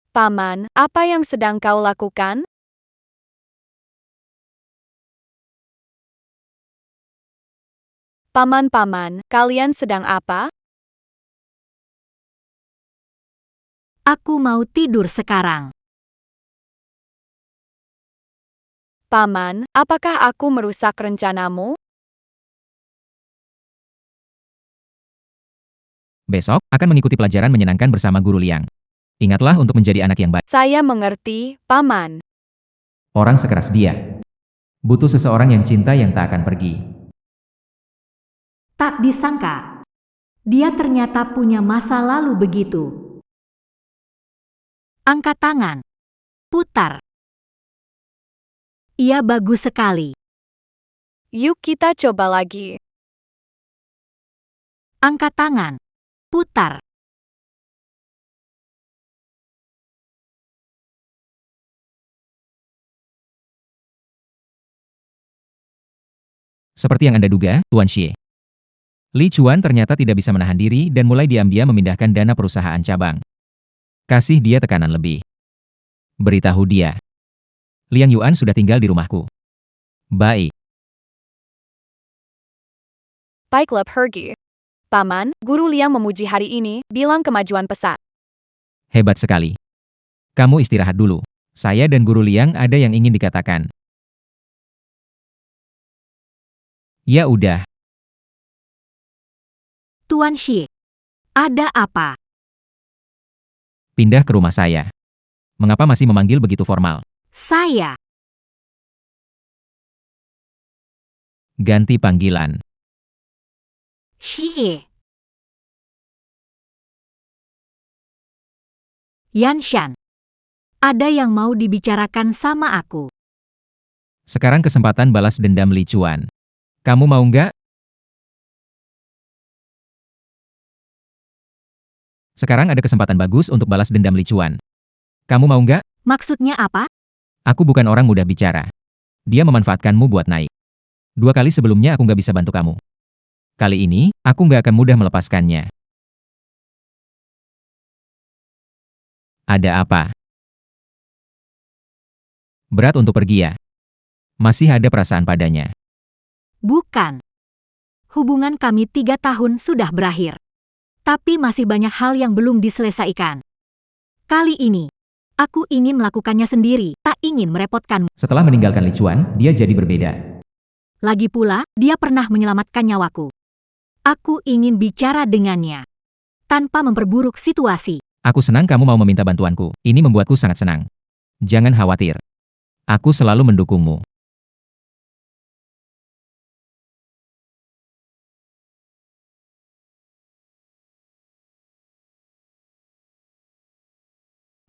Paman, apa yang sedang kau lakukan? Paman-paman, kalian sedang apa?
Aku mau tidur sekarang.
Paman, apakah aku merusak rencanamu?
Besok, akan mengikuti pelajaran menyenangkan bersama Guru Liang. Ingatlah untuk menjadi anak yang baik.
Saya mengerti, Paman.
Orang sekeras dia butuh seseorang yang cinta yang tak akan pergi.
Tak disangka, dia ternyata punya masa lalu begitu. Angkat tangan. Putar. Ia bagus sekali.
Yuk kita coba lagi.
Angkat tangan. Putar.
Seperti yang Anda duga, Tuan Xie. Li Chuan ternyata tidak bisa menahan diri dan mulai diam-diam memindahkan dana perusahaan cabang. Kasih dia tekanan lebih. Beritahu dia. Liang Yuan sudah tinggal di rumahku. Baik.
Baiklah pergi. Paman, Guru Liang memuji hari ini, bilang kemajuan pesat.
Hebat sekali. Kamu istirahat dulu. Saya dan Guru Liang ada yang ingin dikatakan. Ya udah.
Tuan Xie. Ada apa?
Pindah ke rumah saya. Mengapa masih memanggil begitu formal?
Saya.
Ganti panggilan.
Xie. Yanshan. Ada yang mau dibicarakan sama aku.
Sekarang kesempatan balas dendam Li Chuan. Kamu mau nggak? Sekarang ada kesempatan bagus untuk balas dendam Li Chuan. Kamu mau nggak?
Maksudnya apa?
Aku bukan orang mudah bicara. Dia memanfaatkanmu buat naik. 2 kali sebelumnya aku nggak bisa bantu kamu. Kali ini, aku nggak akan mudah melepaskannya. Ada apa? Berat untuk pergi ya? Masih ada perasaan padanya.
Bukan. Hubungan kami 3 tahun sudah berakhir. Tapi masih banyak hal yang belum diselesaikan. Kali ini, aku ingin melakukannya sendiri, tak ingin merepotkanmu.
Setelah meninggalkan Li Chuan, dia jadi berbeda.
Lagi pula, dia pernah menyelamatkan nyawaku. Aku ingin bicara dengannya. Tanpa memperburuk situasi.
Aku senang kamu mau meminta bantuanku. Ini membuatku sangat senang. Jangan khawatir. Aku selalu mendukungmu.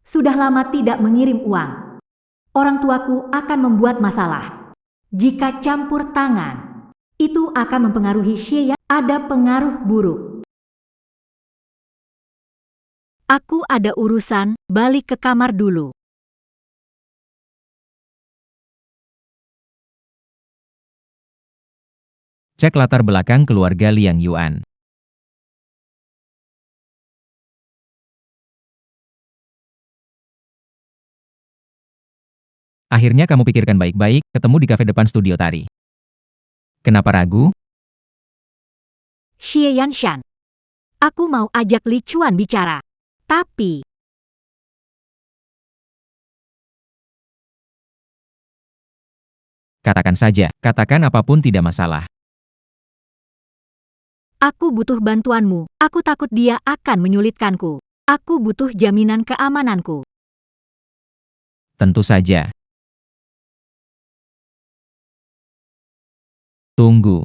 Sudah lama tidak mengirim uang. Orang tuaku akan membuat masalah. Jika campur tangan, itu akan mempengaruhi Xie. Ada pengaruh buruk. Aku ada urusan, balik ke kamar dulu.
Cek latar belakang keluarga Liang Yuan. Akhirnya kamu pikirkan baik-baik, ketemu di kafe depan studio tari. Kenapa ragu?
Xie Yanshan. Aku mau ajak Li Chuan bicara. Tapi,
Katakan saja, katakan apapun tidak masalah.
aku butuh bantuanmu. Aku takut dia akan menyulitkanku. Aku butuh jaminan keamananku.
Tentu saja. Tunggu,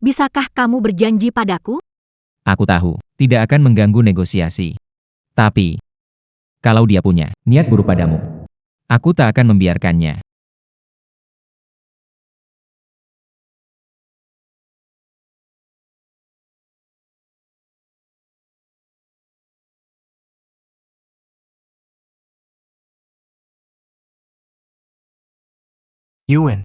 Bisakah kamu berjanji padaku?
aku tahu, tidak akan mengganggu negosiasi. Tapi, kalau dia punya niat buruk padamu, aku tak akan membiarkannya.
Yuan.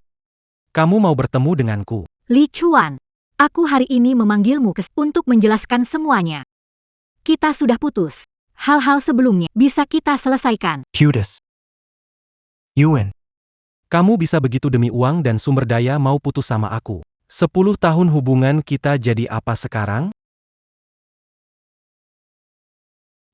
Kamu mau bertemu denganku.
Li Chuan, aku hari ini memanggilmu untuk menjelaskan semuanya. Kita sudah putus. Hal-hal sebelumnya bisa kita selesaikan.
Cutest. Yuan.
Kamu bisa begitu demi uang dan sumber daya mau putus sama aku. 10 tahun hubungan kita jadi apa sekarang?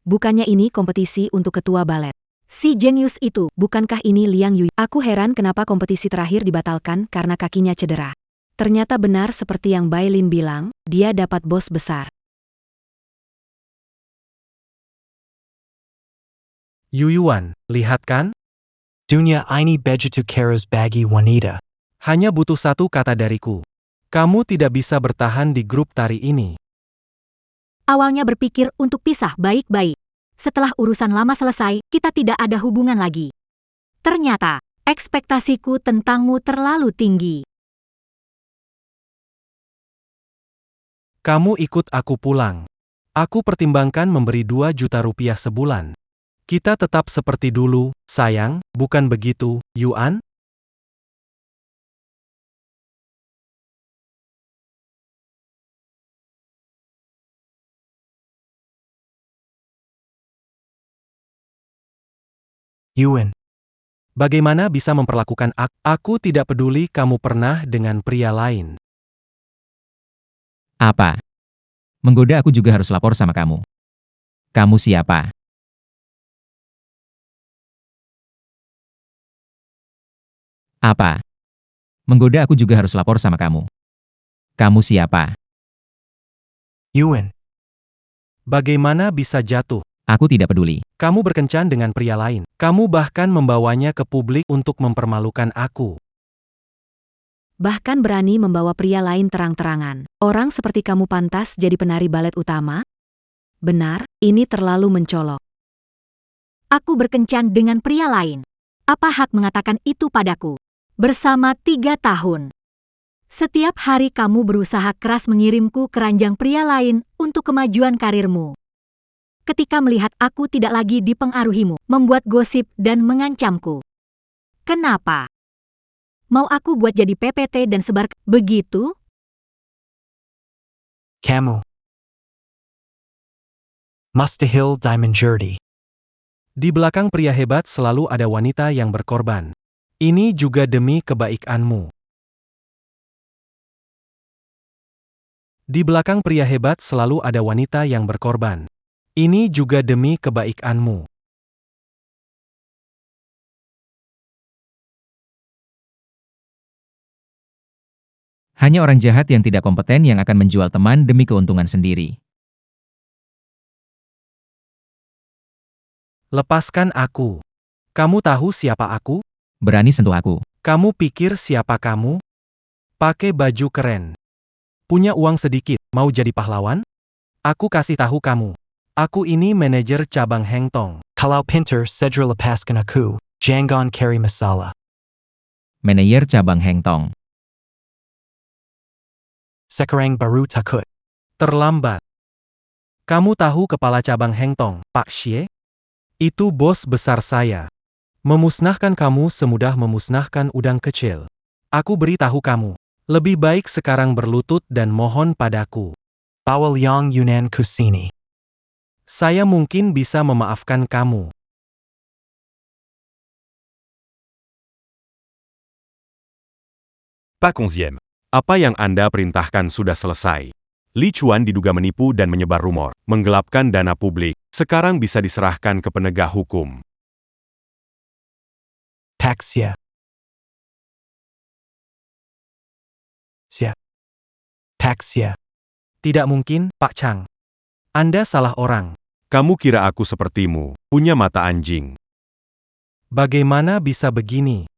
Bukannya ini kompetisi untuk ketua balet. Si jenius itu, bukankah ini Liang Yu? Aku heran kenapa kompetisi terakhir dibatalkan karena kakinya cedera. Ternyata benar seperti yang Bai Lin bilang, dia dapat bos besar.
Yuyuan, lihat kan?
Dunia ini begitu keras bagi wanita.
Hanya butuh satu kata dariku. Kamu tidak bisa bertahan di grup tari ini.
Awalnya berpikir untuk pisah baik-baik. Setelah urusan lama selesai, kita tidak ada hubungan lagi. Ternyata, ekspektasiku tentangmu terlalu tinggi.
Kamu ikut aku pulang. Aku pertimbangkan memberi 2 juta rupiah sebulan. Kita tetap seperti dulu, sayang, bukan begitu, Yuan?
Yuan,
Bagaimana bisa memperlakukan aku? Aku tidak peduli kamu pernah dengan pria lain.
Apa? Menggoda aku juga harus lapor sama kamu. Kamu siapa? Apa? Menggoda aku juga harus lapor sama kamu. Kamu siapa?
Yuan,
Bagaimana bisa jatuh?
Aku tidak peduli.
Kamu berkencan dengan pria lain. Kamu bahkan membawanya ke publik untuk mempermalukan aku.
Bahkan berani membawa pria lain terang-terangan. Orang seperti kamu pantas jadi penari balet utama? Benar, ini terlalu mencolok. Aku berkencan dengan pria lain. Apa hak mengatakan itu padaku? Bersama 3 tahun. Setiap hari kamu berusaha keras mengirimku ke ranjang pria lain untuk kemajuan karirmu. Ketika melihat aku tidak lagi dipengaruhimu, membuat gosip dan mengancamku. Kenapa? Mau aku buat jadi PPT dan sebar begitu?
kamu. Mustahil dimengerti.
Di belakang pria hebat selalu ada wanita yang berkorban. Ini juga demi kebaikanmu. Di belakang pria hebat selalu ada wanita yang berkorban. Ini juga demi kebaikanmu.
Hanya orang jahat yang tidak kompeten yang akan menjual teman demi keuntungan sendiri.
Lepaskan aku. Kamu tahu siapa aku?
Berani sentuh aku.
Kamu pikir siapa kamu? Pakai baju keren. Punya uang sedikit, mau jadi pahlawan? Aku kasih tahu kamu. Aku ini manajer cabang Hengtong.
Kalau pinter sedra lepaskan aku, jangan cari masalah.
Manajer cabang Hengtong.
Sekarang baru takut.
Terlambat. Kamu tahu kepala cabang Hengtong, Pak Xie? Itu bos besar saya. Memusnahkan kamu semudah memusnahkan udang kecil. Aku beritahu kamu. Lebih baik sekarang berlutut dan mohon padaku.
Bawal yang Yunan kusini.
Saya mungkin bisa memaafkan kamu.
Pak 11. Apa yang Anda perintahkan sudah selesai. Li Chuan diduga menipu dan menyebar rumor, menggelapkan dana publik, sekarang bisa diserahkan ke penegak hukum.
Paxia. Paxia.
Tidak mungkin, Pak Chang. Anda salah orang.
Kamu kira aku sepertimu, punya mata anjing.
Bagaimana bisa begini?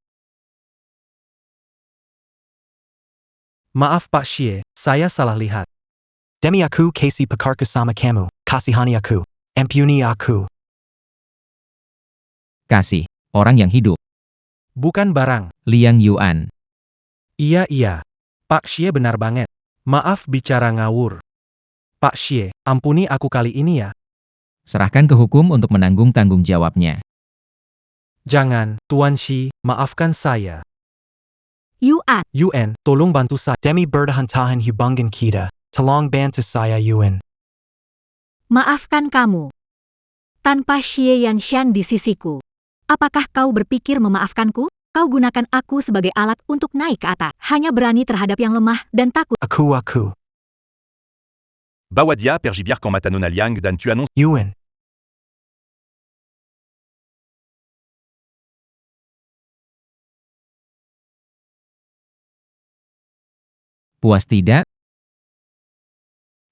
Maaf Pak Xie, saya salah lihat.
Demi aku kasih pekarku sama kamu, kasihani aku, ampuni aku.
Kasih. Orang yang hidup.
Bukan barang.
Liang Yuan.
Iya. Pak Xie benar banget. Maaf bicara ngawur. Pak Xie, ampuni aku kali ini ya.
Serahkan ke hukum untuk menanggung tanggung jawabnya.
Jangan, Tuan Xi, maafkan saya.
Yuan,
Yuan, tolong bantu saya.
Demi bertahan hubungan kita, tolong bantu saya Yuan.
maafkan kamu. Tanpa Xie Yanshan di sisiku. Apakah kau berpikir memaafkanku? Kau gunakan aku sebagai alat untuk naik ke atas. Hanya berani terhadap yang lemah dan takut.
Aku.
Bawadia pergi biarkan Matanona Liang dan tu annonces
Yuan.
Puas tidak?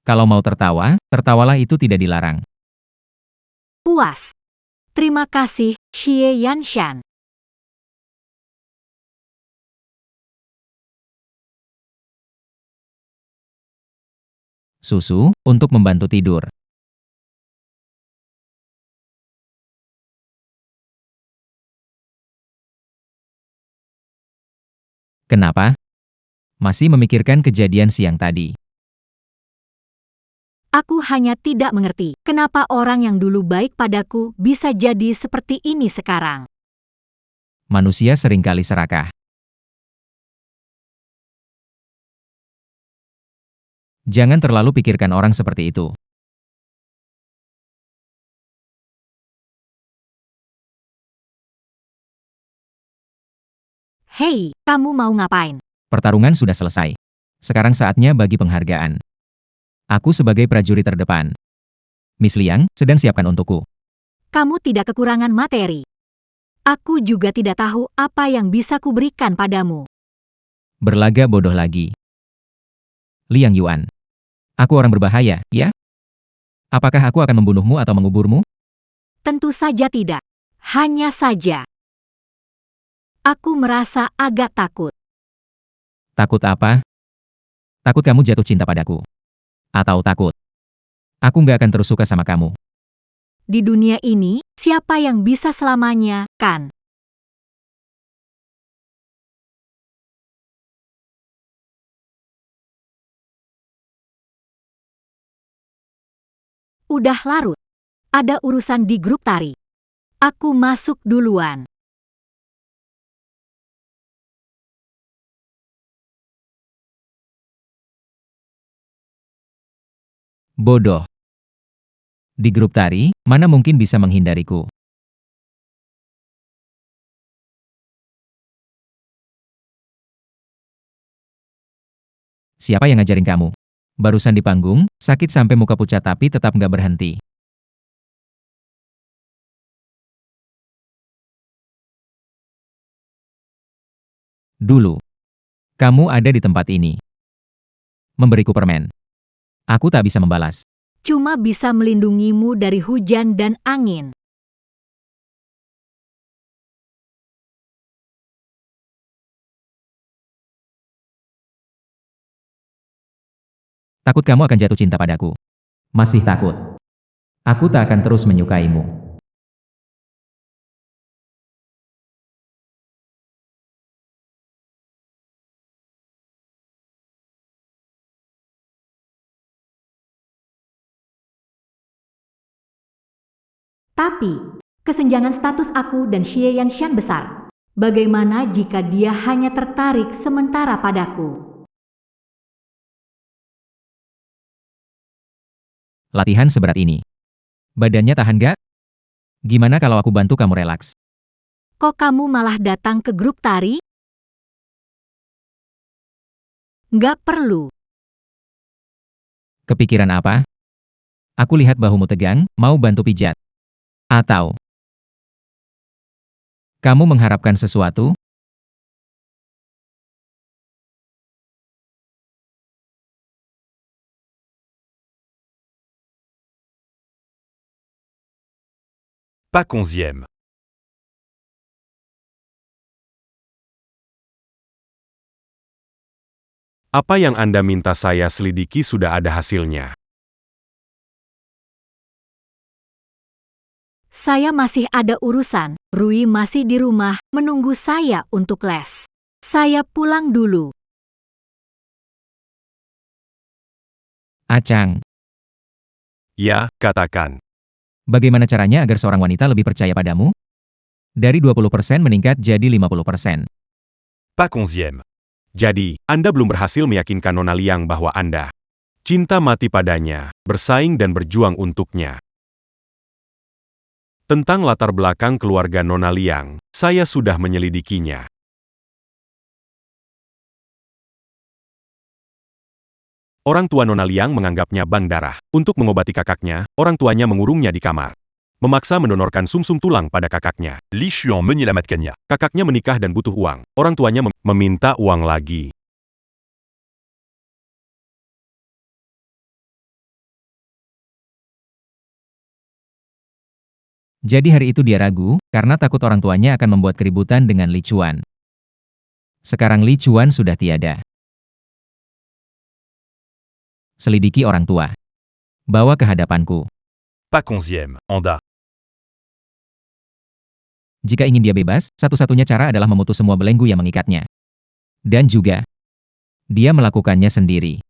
Kalau mau tertawa, tertawalah, itu tidak dilarang.
Puas. Terima kasih, Xie Yanshan.
Susu, untuk membantu tidur. Kenapa? Masih memikirkan kejadian siang tadi.
Aku hanya tidak mengerti kenapa orang yang dulu baik padaku bisa jadi seperti ini sekarang.
Manusia seringkali serakah. Jangan terlalu pikirkan orang seperti itu.
Hei, kamu mau ngapain?
Pertarungan sudah selesai. Sekarang saatnya bagi penghargaan. Aku sebagai prajurit terdepan. Miss Liang, sedang siapkan untukku.
Kamu tidak kekurangan materi. Aku juga tidak tahu apa yang bisa kuberikan padamu.
Berlaga bodoh lagi. Liang Yuan. Aku orang berbahaya, ya? Apakah aku akan membunuhmu atau menguburmu?
Tentu saja tidak. Hanya saja. Aku merasa agak takut.
Takut apa? Takut kamu jatuh cinta padaku. Atau takut aku nggak akan terus suka sama kamu.
Di dunia ini, siapa yang bisa selamanya, kan? Udah larut. Ada urusan di grup tari. Aku masuk duluan.
Bodoh. Di grup tari, mana mungkin bisa menghindariku? Siapa yang ngajarin kamu? Barusan di panggung, sakit sampai muka pucat tapi tetap nggak berhenti. Dulu, kamu ada di tempat ini. Memberiku permen. Aku tak bisa membalas.
Cuma bisa melindungimu dari hujan dan angin.
Takut kamu akan jatuh cinta padaku. Masih takut. Aku tak akan terus menyukaimu.
Tapi, kesenjangan status aku dan Xie Yanshan besar. Bagaimana jika dia hanya tertarik sementara padaku?
Latihan seberat ini. Badannya tahan gak? Gimana kalau aku bantu kamu relaks?
Kok kamu malah datang ke grup tari? Nggak perlu.
Kepikiran apa? Aku lihat bahumu tegang, mau bantu pijat. Atau kamu mengharapkan sesuatu?
Pas 11e. Apa yang Anda minta saya selidiki sudah ada hasilnya.
Saya masih ada urusan. Rui masih di rumah, menunggu saya untuk les. Saya pulang dulu.
Acang.
Ya, katakan.
Bagaimana caranya agar seorang wanita lebih percaya padamu? Dari 20% meningkat jadi 50%.
Pas 11e. Jadi, Anda belum berhasil meyakinkan Nona Liang bahwa Anda cinta mati padanya, bersaing dan berjuang untuknya. Tentang latar belakang keluarga Nona Liang, saya sudah menyelidikinya. Orang tua Nona Liang menganggapnya bank darah. Untuk mengobati kakaknya, orang tuanya mengurungnya di kamar. Memaksa mendonorkan sumsum tulang pada kakaknya. Li Xuan menyelamatkannya. Kakaknya menikah dan butuh uang. Orang tuanya meminta uang lagi.
Jadi hari itu dia ragu, karena takut orang tuanya akan membuat keributan dengan Li Chuan. Sekarang Li Chuan sudah tiada. Selidiki orang tua. Bawa ke hadapanku.
Pas 11e, Anda.
Jika ingin dia bebas, satu-satunya cara adalah memutus semua belenggu yang mengikatnya. Dan juga, dia melakukannya sendiri.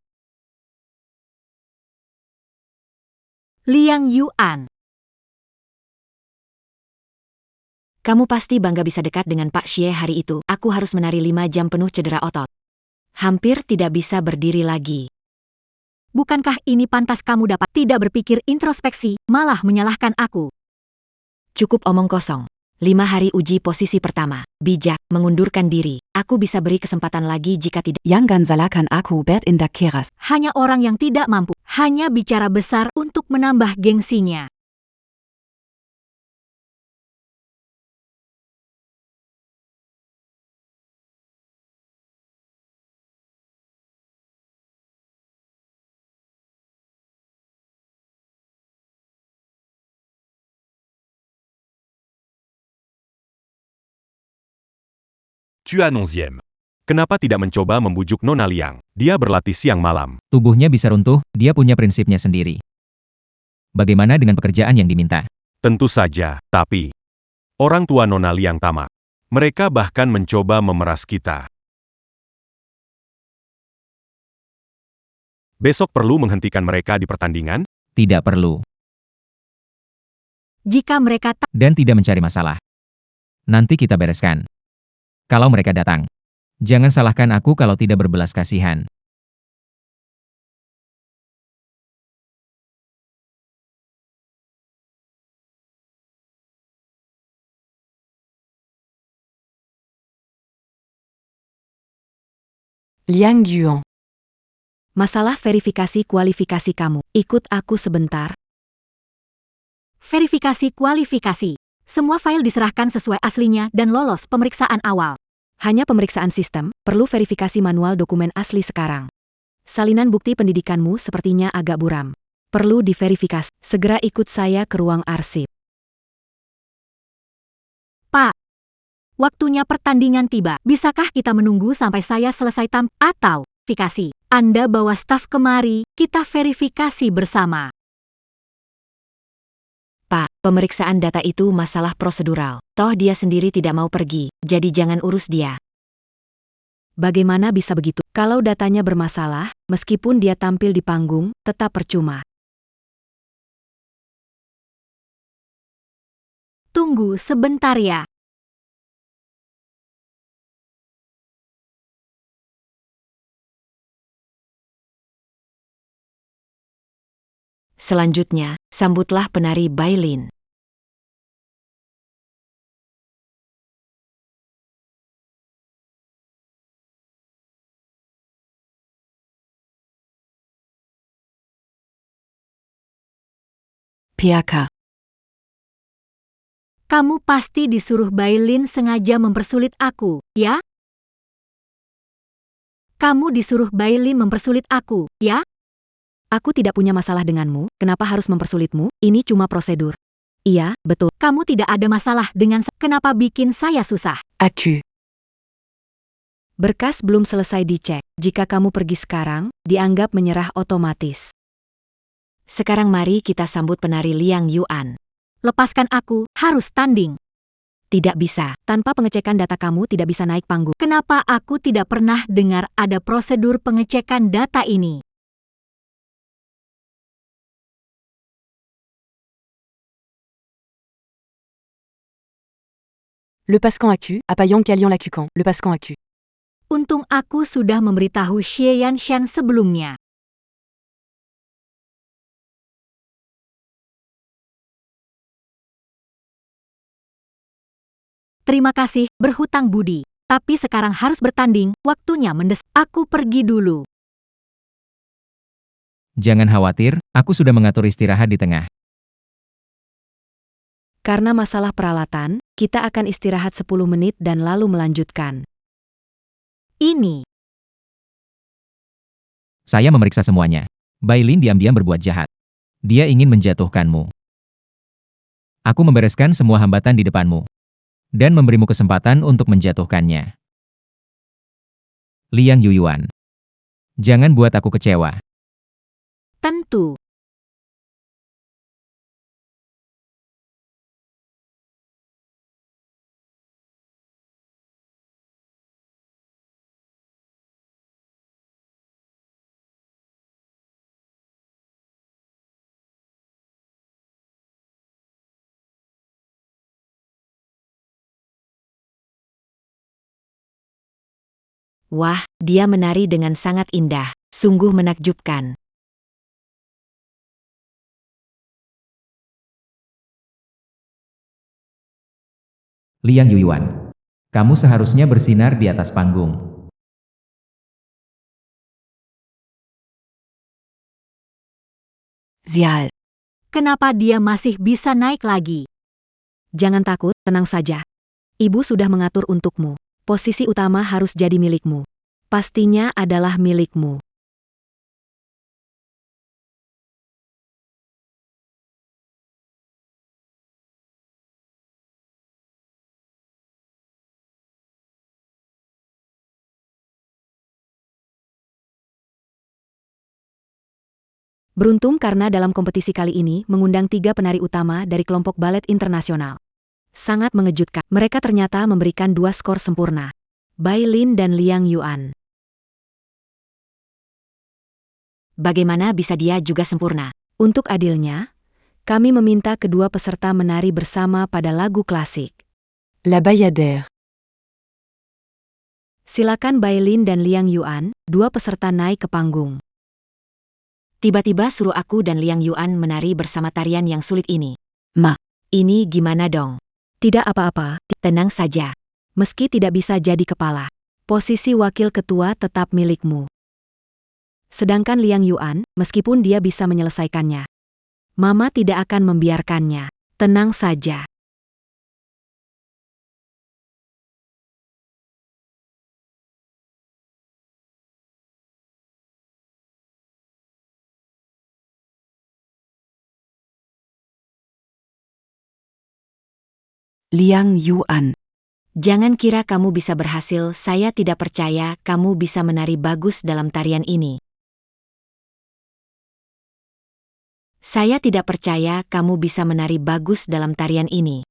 Liang Yuan. Kamu pasti bangga bisa dekat dengan Pak Xie hari itu. Aku harus menari 5 jam penuh cedera otot. Hampir tidak bisa berdiri lagi. Bukankah ini pantas kamu dapat tidak berpikir introspeksi, malah menyalahkan aku? Cukup omong kosong. 5 hari uji posisi pertama. Bijak, mengundurkan diri. Aku bisa beri kesempatan lagi jika tidak.
Jangan salahkan aku Bert in the keras.
Hanya orang yang tidak mampu, hanya bicara besar untuk menambah gengsinya.
Tuan 11e. Kenapa tidak mencoba membujuk Nona Liang? Dia berlatih siang malam.
Tubuhnya bisa runtuh, dia punya prinsipnya sendiri. Bagaimana dengan pekerjaan yang diminta?
Tentu saja, tapi orang tua Nona Liang tamak. Mereka bahkan mencoba memeras kita. Besok perlu menghentikan mereka di pertandingan?
Tidak perlu.
Jika mereka tak,
Dan tidak mencari masalah. Nanti kita bereskan. Kalau mereka datang, jangan salahkan aku kalau tidak berbelas kasihan.
Liang Yuan.
masalah verifikasi kualifikasi kamu. Ikut aku sebentar. Verifikasi kualifikasi. Semua file diserahkan sesuai aslinya dan lolos pemeriksaan awal. Hanya pemeriksaan sistem, perlu verifikasi manual dokumen asli sekarang. Salinan bukti pendidikanmu sepertinya agak buram. Perlu diverifikasi. Segera ikut saya ke ruang arsip. Pak, waktunya pertandingan tiba. Bisakah kita menunggu sampai saya selesai atau verifikasi? Anda bawa staf kemari, kita verifikasi bersama. Pak, pemeriksaan data itu masalah prosedural. Toh dia sendiri tidak mau pergi, jadi jangan urus dia. Bagaimana bisa begitu? Kalau datanya bermasalah, meskipun dia tampil di panggung, tetap percuma. Tunggu sebentar ya. Selanjutnya, sambutlah penari Bailin.
PK.
Kamu pasti disuruh Bailin sengaja mempersulit aku, ya? Kamu disuruh Bailin mempersulit aku, ya? Aku tidak punya masalah denganmu, kenapa harus mempersulitmu? Ini cuma prosedur. Iya, betul. Kamu tidak ada masalah dengan kenapa bikin saya susah?
Aku.
Berkas belum selesai dicek. Jika kamu pergi sekarang, dianggap menyerah otomatis. Sekarang mari kita sambut penari Liang Yuan. Lepaskan aku, harus tanding. Tidak bisa, tanpa pengecekan data kamu tidak bisa naik panggung. Kenapa aku tidak pernah dengar ada prosedur pengecekan data ini?
Le Pascan Aku, Apayong Kalian Lakukan, Le Pascan Aku.
Untung aku sudah memberitahu Xie Yanshan sebelumnya. Terima kasih, berhutang budi. Tapi sekarang harus bertanding, waktunya mendesak. Aku pergi dulu.
Jangan khawatir, aku sudah mengatur istirahat di tengah.
Karena masalah peralatan, kita akan istirahat 10 menit dan lalu melanjutkan. Ini.
Saya memeriksa semuanya. Bailin diam-diam berbuat jahat. Dia ingin menjatuhkanmu. Aku membereskan semua hambatan di depanmu. Dan memberimu kesempatan untuk menjatuhkannya. Liang Yuyuan. Jangan buat aku kecewa.
Tentu. Wah, dia menari dengan sangat indah. Sungguh menakjubkan.
Liang Yuyuan. Kamu seharusnya bersinar di atas panggung.
Zial.
Kenapa dia masih bisa naik lagi?
Jangan takut, tenang saja. Ibu sudah mengatur untukmu. Posisi utama harus jadi milikmu. Pastinya adalah milikmu. Beruntung karena dalam kompetisi kali ini mengundang 3 penari utama dari kelompok balet internasional. Sangat mengejutkan, mereka ternyata memberikan 2 skor sempurna. Bai Lin dan Liang Yuan.
Bagaimana bisa dia juga sempurna?
Untuk adilnya, kami meminta kedua peserta menari bersama pada lagu klasik. La Bayadère. Silakan Bai Lin dan Liang Yuan, 2 peserta naik ke panggung.
Tiba-tiba suruh aku dan Liang Yuan menari bersama tarian yang sulit ini. Ma, ini gimana dong?
Tidak apa-apa,
Tenang saja.
meski tidak bisa jadi kepala. Posisi wakil ketua tetap milikmu. Sedangkan Liang Yuan, meskipun dia bisa menyelesaikannya, Mama tidak akan membiarkannya. Tenang saja. Liang Yuan.
Jangan kira kamu bisa berhasil, saya tidak percaya kamu bisa menari bagus dalam tarian ini. Saya tidak percaya kamu bisa menari bagus dalam tarian ini.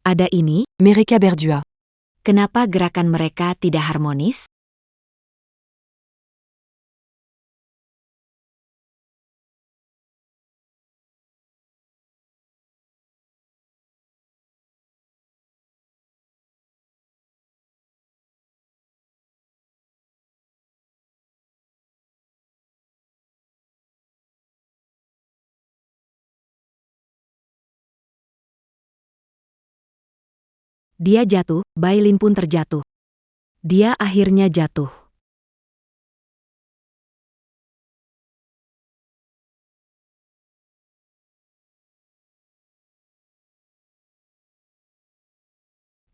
Ada ini, mereka berdua.
Kenapa gerakan mereka tidak harmonis?
Dia jatuh, Bai Lin pun terjatuh. Dia akhirnya jatuh.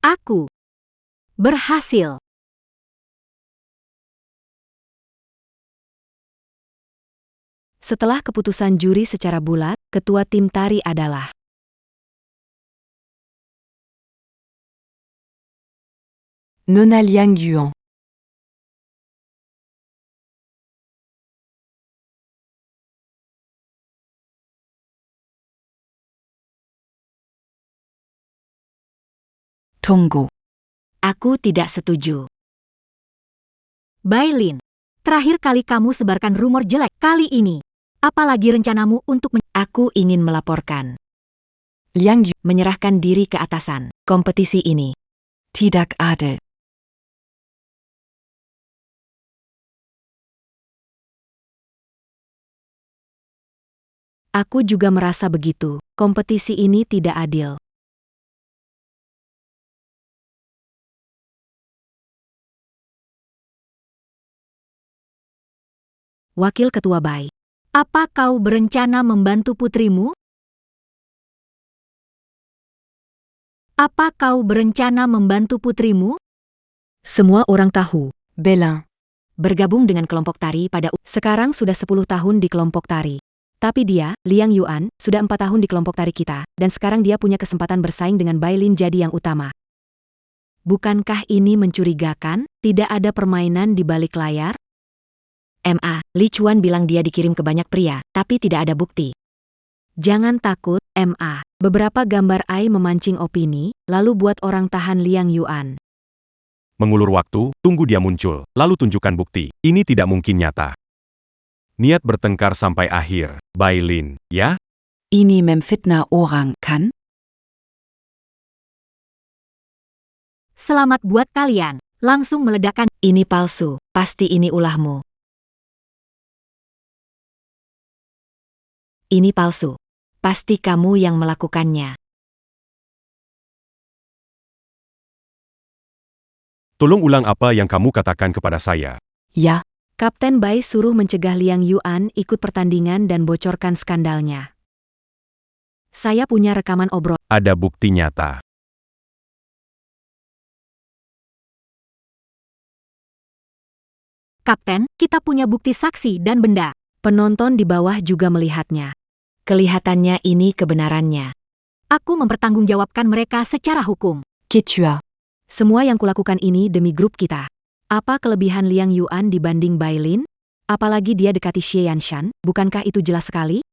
Aku berhasil.
Setelah keputusan juri secara bulat, ketua tim tari adalah Nona Liang Yuan. Tunggu.
Aku tidak setuju. Bai Lin, terakhir kali kamu sebarkan rumor jelek kali ini. Apalagi rencanamu untuk Aku ingin melaporkan.
Liang Yuan.
Menyerahkan diri ke atasan. Kompetisi ini
Tidak adil. Aku juga merasa begitu. Kompetisi ini tidak adil. Wakil Ketua Bai.
Apa kau berencana membantu putrimu? Apa kau berencana membantu putrimu?
Semua orang tahu.
Belin.
Bergabung dengan kelompok tari pada
Sekarang sudah 10 tahun di kelompok tari. Tapi dia, Liang Yuan, sudah 4 tahun di kelompok tari kita, dan sekarang dia punya kesempatan bersaing dengan Bailin jadi yang utama. Bukankah ini mencurigakan? Tidak ada permainan di balik layar?
MA, Li Chuan bilang dia dikirim ke banyak pria, tapi tidak ada bukti.
Jangan takut, MA. Beberapa gambar AI memancing opini, lalu buat orang tahan Liang Yuan.
Mengulur waktu, tunggu dia muncul, lalu tunjukkan bukti. Ini tidak mungkin nyata. Niat bertengkar sampai akhir, Bailin, ya?
Ini memfitnah orang, kan?
Selamat buat kalian. Langsung meledakkan. Ini palsu, pasti ini ulahmu. Ini palsu. Pasti kamu yang melakukannya.
Tolong ulang apa yang kamu katakan kepada saya.
Ya,
Kapten Bai suruh mencegah Liang Yuan ikut pertandingan dan bocorkan skandalnya. Saya punya rekaman obrol.
Ada bukti nyata.
Kapten, kita punya bukti saksi dan benda.
Penonton di bawah juga melihatnya.
Kelihatannya ini kebenarannya. Aku mempertanggungjawabkan mereka secara hukum.
Ketua.
Semua yang kulakukan ini demi grup kita. Apa kelebihan Liang Yuan dibanding Bailin? Apalagi dia dekati Xie Yanshan, bukankah itu jelas sekali?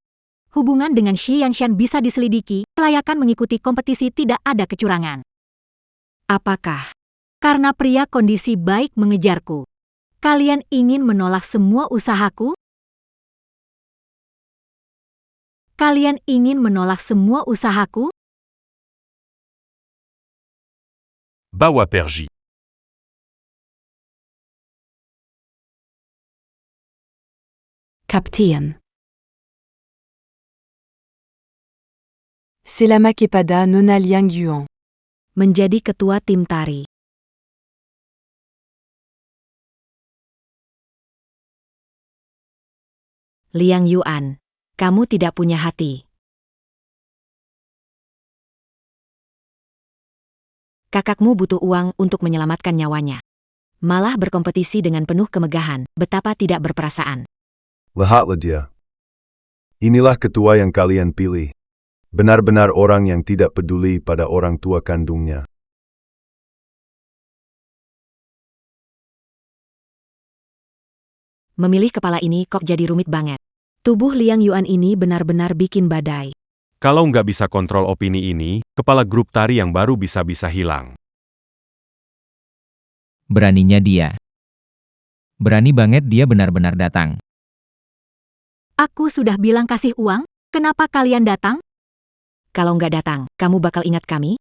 Hubungan dengan Xie Yanshan bisa diselidiki, kelayakan mengikuti kompetisi tidak ada kecurangan.
Apakah?
Karena pria kondisi baik mengejarku. Kalian ingin menolak semua usahaku? Kalian ingin menolak semua usahaku?
Bawa Pergi.
Kapten. Selama kepada Nona Liang Yuan.
Menjadi ketua tim tari.
Liang Yuan, kamu tidak punya hati. Kakakmu butuh uang untuk menyelamatkan nyawanya. Malah berkompetisi dengan penuh kemegahan, betapa tidak berperasaan.
Lihatlah dia. Inilah ketua yang kalian pilih. Benar-benar orang yang tidak peduli pada orang tua kandungnya.
Memilih kepala ini kok jadi rumit banget.
Tubuh Liang Yuan ini benar-benar bikin badai.
Kalau nggak bisa kontrol opini ini, kepala grup tari yang baru bisa-bisa hilang.
Beraninya dia. Berani banget dia benar-benar datang.
Aku sudah bilang kasih uang, kenapa kalian datang? Kalau nggak datang, kamu bakal ingat kami?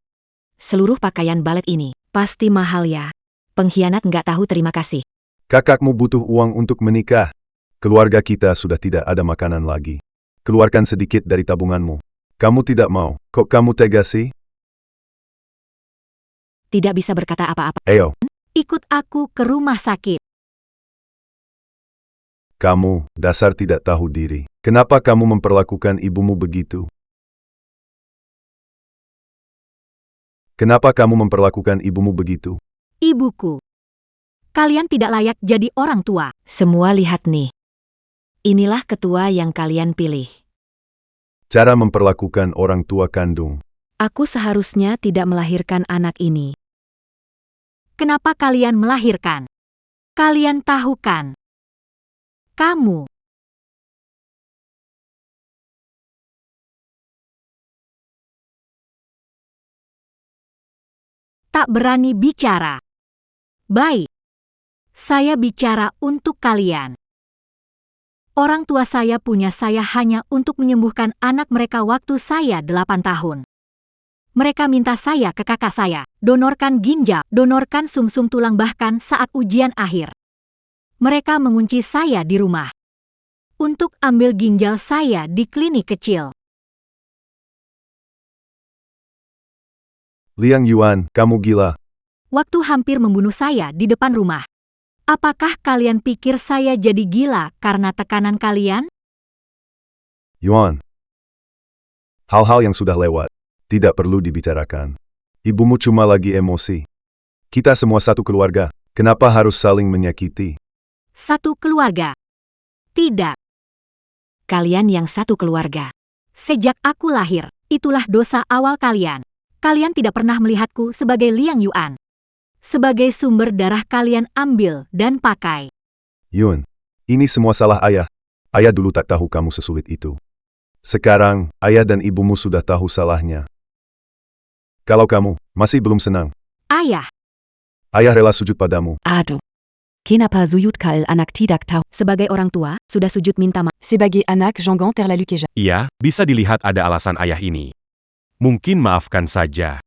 Seluruh pakaian balet ini,
Pasti mahal ya.
pengkhianat nggak tahu terima kasih.
Kakakmu butuh uang untuk menikah. Keluarga kita sudah tidak ada makanan lagi. Keluarkan sedikit dari tabunganmu. Kamu tidak mau. Kok kamu tega sih?
Tidak bisa berkata apa-apa.
Ayo,
Ikut aku ke rumah sakit.
kamu, dasar tidak tahu diri. Kenapa kamu memperlakukan ibumu begitu? Kenapa kamu memperlakukan ibumu begitu?
Ibuku. Kalian tidak layak jadi orang tua. Semua lihat nih. Inilah ketua yang kalian pilih.
Cara memperlakukan orang tua kandung.
Aku seharusnya tidak melahirkan anak ini.
Kenapa kalian melahirkan? Kalian tahu kan? Kamu. Tak berani bicara. Baik. Saya bicara untuk kalian. Orang tua saya punya saya hanya untuk menyembuhkan anak mereka waktu saya 8 tahun. Mereka minta saya ke kakak saya, donorkan ginjal, donorkan sumsum tulang bahkan saat ujian akhir. Mereka mengunci saya di rumah. Untuk ambil ginjal saya di klinik kecil.
Liang Yuan, kamu gila.
Waktu hampir membunuh saya di depan rumah. Apakah kalian pikir saya jadi gila karena tekanan kalian?
Yuan. Hal-hal yang sudah lewat. Tidak perlu dibicarakan. Ibumu cuma lagi emosi. Kita semua satu keluarga. Kenapa harus saling menyakiti?
Satu keluarga. Tidak. Kalian yang satu keluarga. Sejak aku lahir, itulah dosa awal kalian. Kalian tidak pernah melihatku sebagai Liang Yuan. Sebagai sumber darah kalian ambil dan pakai.
Yun, ini semua salah ayah. Ayah dulu tak tahu kamu sesulit itu. Sekarang, ayah dan ibumu sudah tahu salahnya. Kalau kamu masih belum senang,
Ayah,
ayah rela sujud padamu.
Aduh. Kenapa sujud kal anak tidak tahu?
Sebagai orang tua, sudah sujud minta maaf.
Sebagai anak jangan terlalu kejam.
Iya, bisa dilihat ada alasan ayah ini. Mungkin maafkan saja.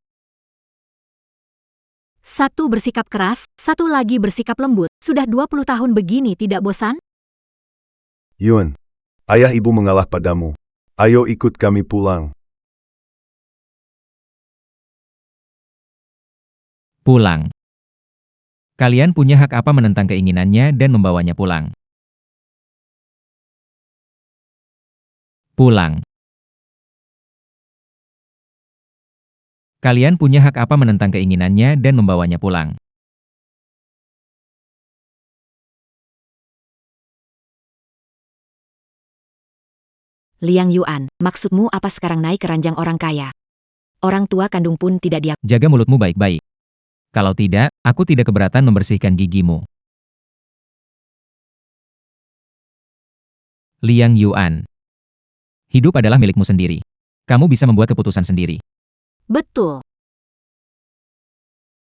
satu bersikap keras, satu lagi bersikap lembut. Sudah 20 tahun begini tidak bosan?
Yun, ayah ibu mengalah padamu. Ayo ikut kami pulang.
Pulang. Kalian punya hak apa menentang keinginannya dan membawanya pulang? Pulang. Kalian punya hak apa menentang keinginannya dan membawanya pulang?
Liang Yuan, maksudmu apa sekarang naik ke ranjang orang kaya? Orang tua kandung pun tidak dia.
Jaga mulutmu baik-baik. Kalau tidak, aku tidak keberatan membersihkan gigimu. Liang Yuan. Hidup adalah milikmu sendiri. Kamu bisa membuat keputusan sendiri.
Betul.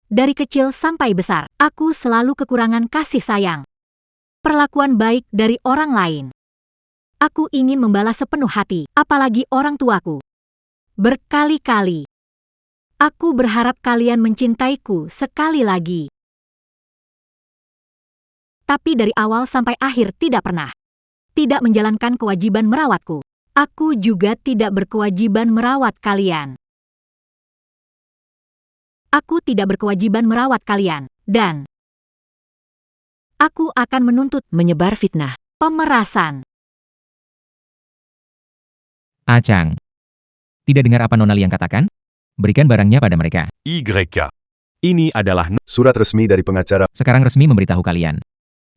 Dari kecil sampai besar, aku selalu kekurangan kasih sayang. Perlakuan baik dari orang lain. Aku ingin membalas sepenuh hati, apalagi orang tuaku. Berkali-kali. Aku berharap kalian mencintaiku sekali lagi. Tapi dari awal sampai akhir tidak pernah. Tidak menjalankan kewajiban merawatku. Aku juga tidak berkewajiban merawat kalian. Aku tidak berkewajiban merawat kalian, dan aku akan menuntut menyebar fitnah, pemerasan.
Acang. Tidak dengar apa Nona Liang katakan? Berikan barangnya pada mereka.
YK. Ini adalah
Surat resmi dari pengacara
Sekarang resmi memberitahu kalian.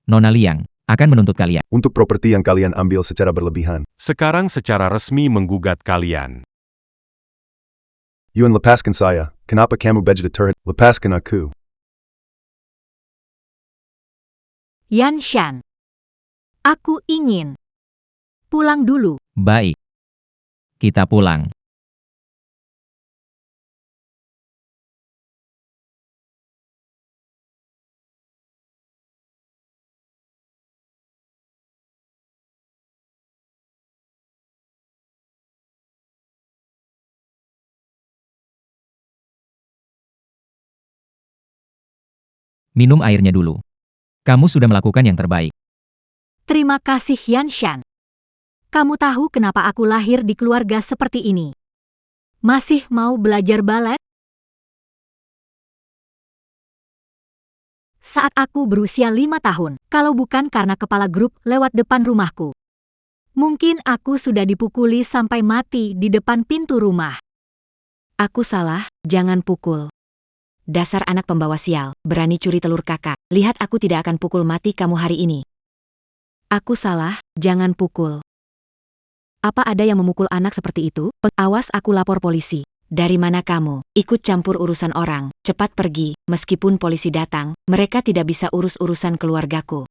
Nona Liang akan menuntut kalian.
untuk properti yang kalian ambil secara berlebihan.
sekarang secara resmi menggugat kalian.
Yun, lepaskan saya. Kenapa kamu begitu terhad? Lepaskan aku.
Yan Shan. Aku ingin pulang dulu.
Baik. Kita pulang. Minum airnya dulu. Kamu sudah melakukan yang terbaik.
Terima kasih Yan Shan. Kamu tahu kenapa aku lahir di keluarga seperti ini? Masih mau belajar balet? Saat aku berusia 5 tahun, kalau bukan karena kepala grup lewat depan rumahku. Mungkin aku sudah dipukuli sampai mati di depan pintu rumah.
Aku salah, jangan pukul.
Dasar anak pembawa sial, berani curi telur kakak. Lihat aku tidak akan pukul mati kamu hari ini.
Aku salah, jangan pukul. Apa ada yang memukul anak seperti itu? Awas aku lapor polisi.
Dari mana kamu? Ikut campur urusan orang. Cepat pergi, meskipun polisi datang, mereka tidak bisa urus urusan keluargaku.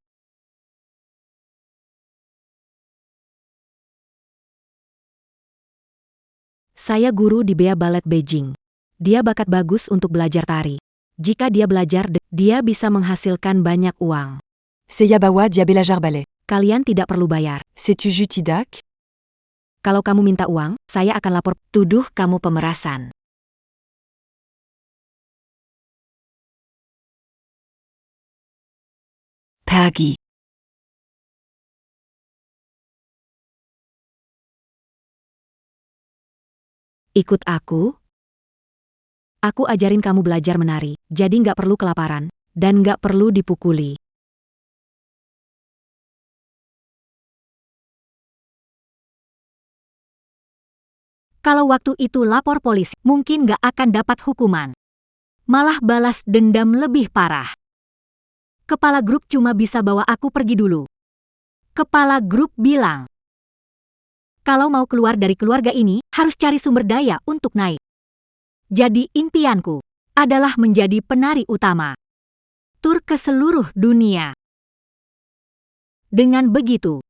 Saya guru di Bea Ballet Beijing. Dia bakat bagus untuk belajar tari. Jika dia belajar, dia bisa menghasilkan banyak uang.
Saya bawa dia belajar ballet.
Kalian tidak perlu bayar.
C'est-tu tidak?
Kalau kamu minta uang, saya akan lapor.
Tuduh kamu pemerasan.
Pergi.
Ikut aku. Aku ajarin kamu belajar menari, jadi nggak perlu kelaparan, dan nggak perlu dipukuli.
Kalau waktu itu lapor polisi, mungkin nggak akan dapat hukuman. malah balas dendam lebih parah. Kepala grup cuma bisa bawa aku pergi dulu. Kepala grup bilang, kalau mau keluar dari keluarga ini, harus cari sumber daya untuk naik. Jadi impianku adalah menjadi penari utama. Tur ke seluruh dunia. Dengan begitu,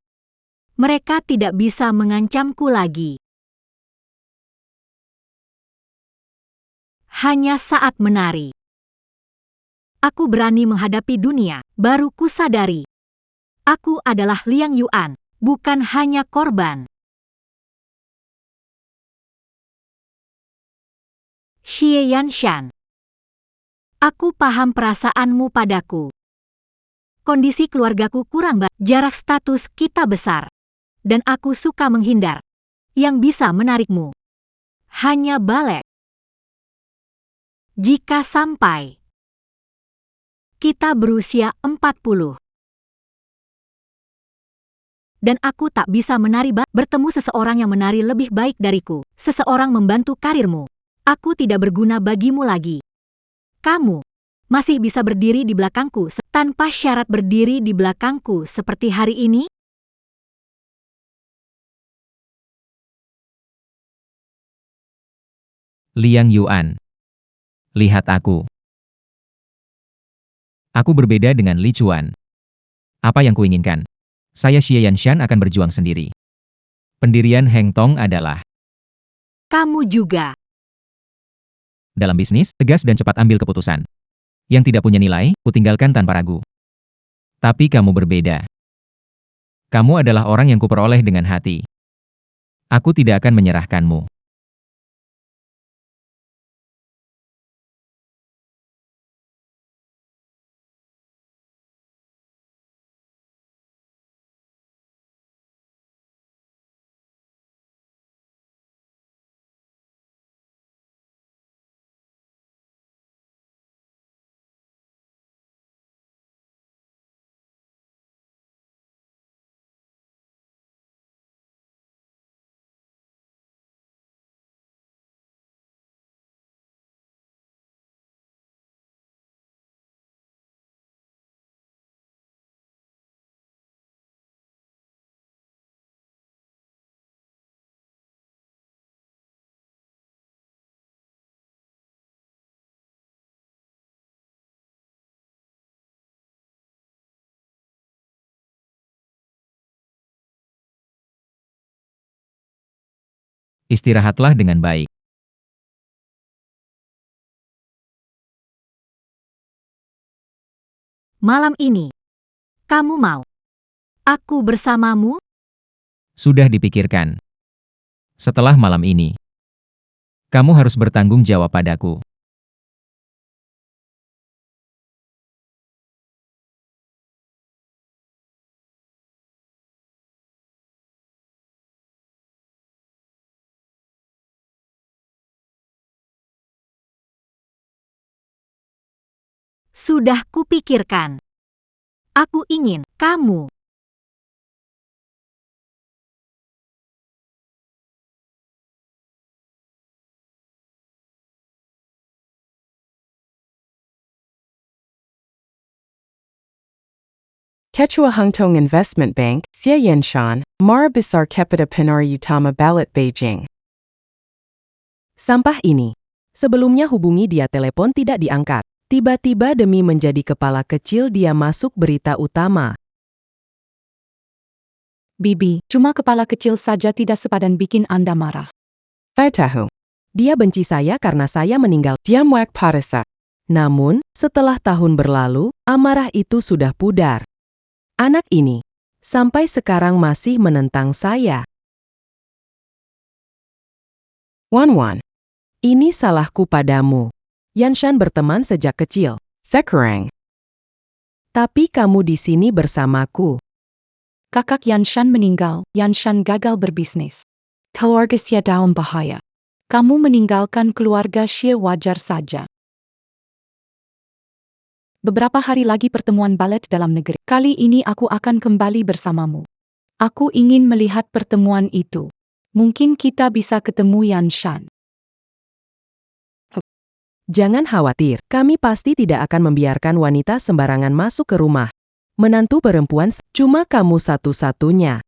mereka tidak bisa mengancamku lagi. Hanya saat menari, aku berani menghadapi dunia, baru kusadari. Aku adalah Liang Yuan, bukan hanya korban. Xie Yanshan. Aku paham perasaanmu padaku. Kondisi keluargaku kurang baik, jarak status kita besar. Dan aku suka menghindar. Yang bisa menarikmu hanya balet. Jika sampai kita berusia 40 dan aku tak bisa menari bertemu seseorang yang menari lebih baik dariku, seseorang membantu karirmu, aku tidak berguna bagimu lagi. Kamu masih bisa berdiri di belakangku tanpa syarat berdiri di belakangku seperti hari ini?
Liang Yuan. Lihat aku. Aku berbeda dengan Li Chuan. Apa yang kuinginkan? Saya Xie Yanshan akan berjuang sendiri. Pendirian Heng Tong adalah
Kamu juga.
dalam bisnis, tegas dan cepat ambil keputusan. Yang tidak punya nilai, kutinggalkan tanpa ragu. Tapi kamu berbeda. Kamu adalah orang yang kuperoleh dengan hati. Aku tidak akan menyerahkanmu. Istirahatlah dengan baik.
Malam ini, kamu mau aku bersamamu?
Sudah dipikirkan. Setelah malam ini, kamu harus bertanggung jawab padaku.
Sudah kupikirkan. Aku ingin kamu.
Quechua Hengtong Investment Bank, Xie Yanshan, Mara Besar Kepita Penari Utama Ballot Beijing. Sampah ini. Sebelumnya hubungi dia telepon tidak diangkat. Tiba-tiba demi menjadi kepala kecil dia masuk berita utama.
Bibi, cuma kepala kecil saja tidak sepadan bikin Anda marah.
Saya tahu. Dia benci saya karena saya meninggal. Dia muak pada saya. Namun, setelah tahun berlalu, amarah itu sudah pudar. Anak ini, sampai sekarang masih menentang saya. Wan, ini salahku padamu. Yanshan berteman sejak kecil. Sekarang. Tapi kamu di sini bersamaku.
Kakak Yanshan meninggal, Yanshan gagal berbisnis. Keluarga Xie dalam bahaya. Kamu meninggalkan keluarga Xie wajar saja. Beberapa hari lagi pertemuan balet dalam negeri. Kali ini aku akan kembali bersamamu. Aku ingin melihat pertemuan itu. Mungkin kita bisa ketemu Yanshan.
Jangan khawatir, kami pasti tidak akan membiarkan wanita sembarangan masuk ke rumah. Menantu perempuan cuma kamu satu-satunya.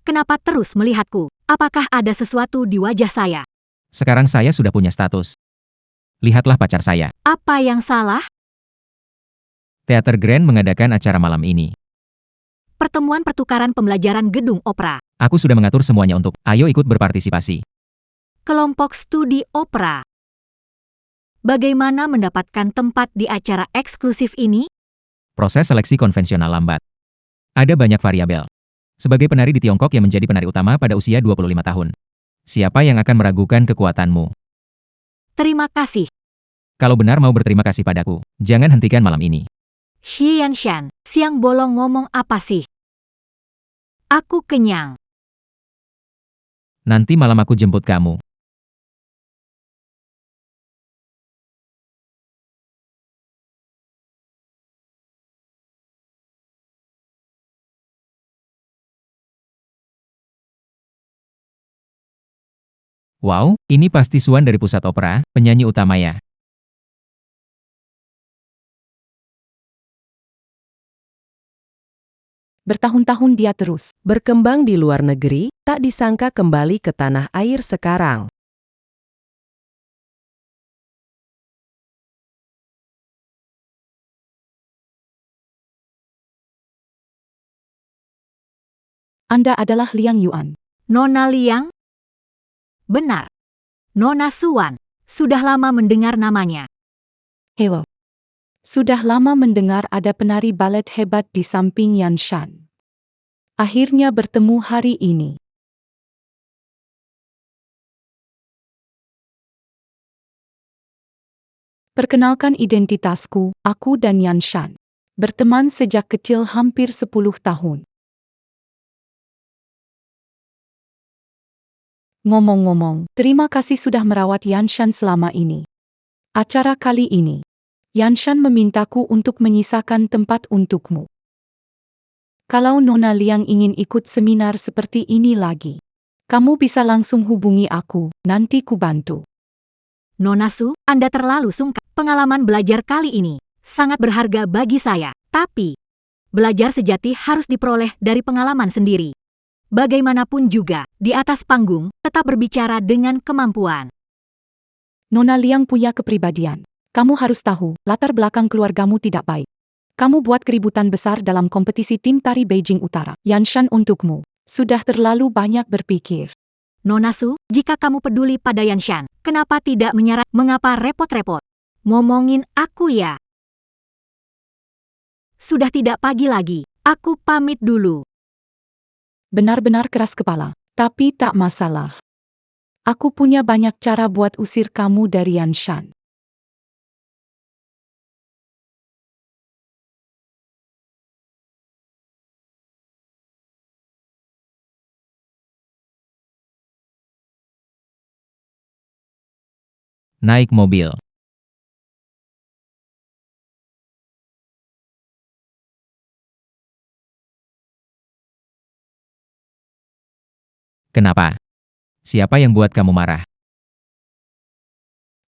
Kenapa terus melihatku? Apakah ada sesuatu di wajah saya?
Sekarang saya sudah punya status. Lihatlah pacar saya.
Apa yang salah?
Teater Grand mengadakan acara malam ini.
Pertemuan pertukaran pembelajaran gedung opera.
Aku sudah mengatur semuanya untuk, ayo ikut berpartisipasi.
Kelompok studi opera. Bagaimana mendapatkan tempat di acara eksklusif ini?
Proses seleksi konvensional lambat. Ada banyak variabel. Sebagai penari di Tiongkok yang menjadi penari utama pada usia 25 tahun. Siapa yang akan meragukan kekuatanmu?
Terima kasih.
Kalau benar mau berterima kasih padaku, jangan hentikan malam ini.
Xi Yanshan, siang bolong ngomong apa sih? Aku kenyang.
Nanti malam aku jemput kamu. Wow, ini pasti Suan dari pusat opera, penyanyi utama ya.
Bertahun-tahun dia terus
Berkembang di luar negeri, tak disangka kembali ke tanah air sekarang.
Anda adalah Liang Yuan.
Nona Liang? Benar. Nona Suan. Sudah lama mendengar namanya.
Hello. Sudah lama mendengar ada penari balet hebat di samping Yanshan. Akhirnya bertemu hari ini. Perkenalkan identitasku, aku dan Yanshan. Berteman sejak kecil hampir 10 tahun. Ngomong-ngomong, terima kasih sudah merawat Yanshan selama ini. Acara kali ini, Yanshan memintaku untuk menyisakan tempat untukmu. Kalau Nona Liang ingin ikut seminar seperti ini lagi, kamu bisa langsung hubungi aku, nanti ku bantu.
Nona Su, Anda terlalu sungkan. Pengalaman belajar kali ini sangat berharga bagi saya. Tapi, belajar sejati harus diperoleh dari pengalaman sendiri. Bagaimanapun juga, di atas panggung, tetap berbicara dengan kemampuan.
Nona Liang punya kepribadian. Kamu harus tahu, latar belakang keluargamu tidak baik. Kamu buat keributan besar dalam kompetisi tim tari Beijing Utara. Yanshan untukmu, sudah terlalu banyak berpikir.
Nona Su, jika kamu peduli pada Yanshan, kenapa tidak menyerah? Mengapa repot-repot? Ngomongin aku ya. Sudah tidak pagi lagi, aku pamit dulu.
Benar-benar keras kepala, tapi tak masalah. Aku punya banyak cara buat usir kamu dari Yanshan.
Naik mobil. Kenapa? Siapa yang buat kamu marah?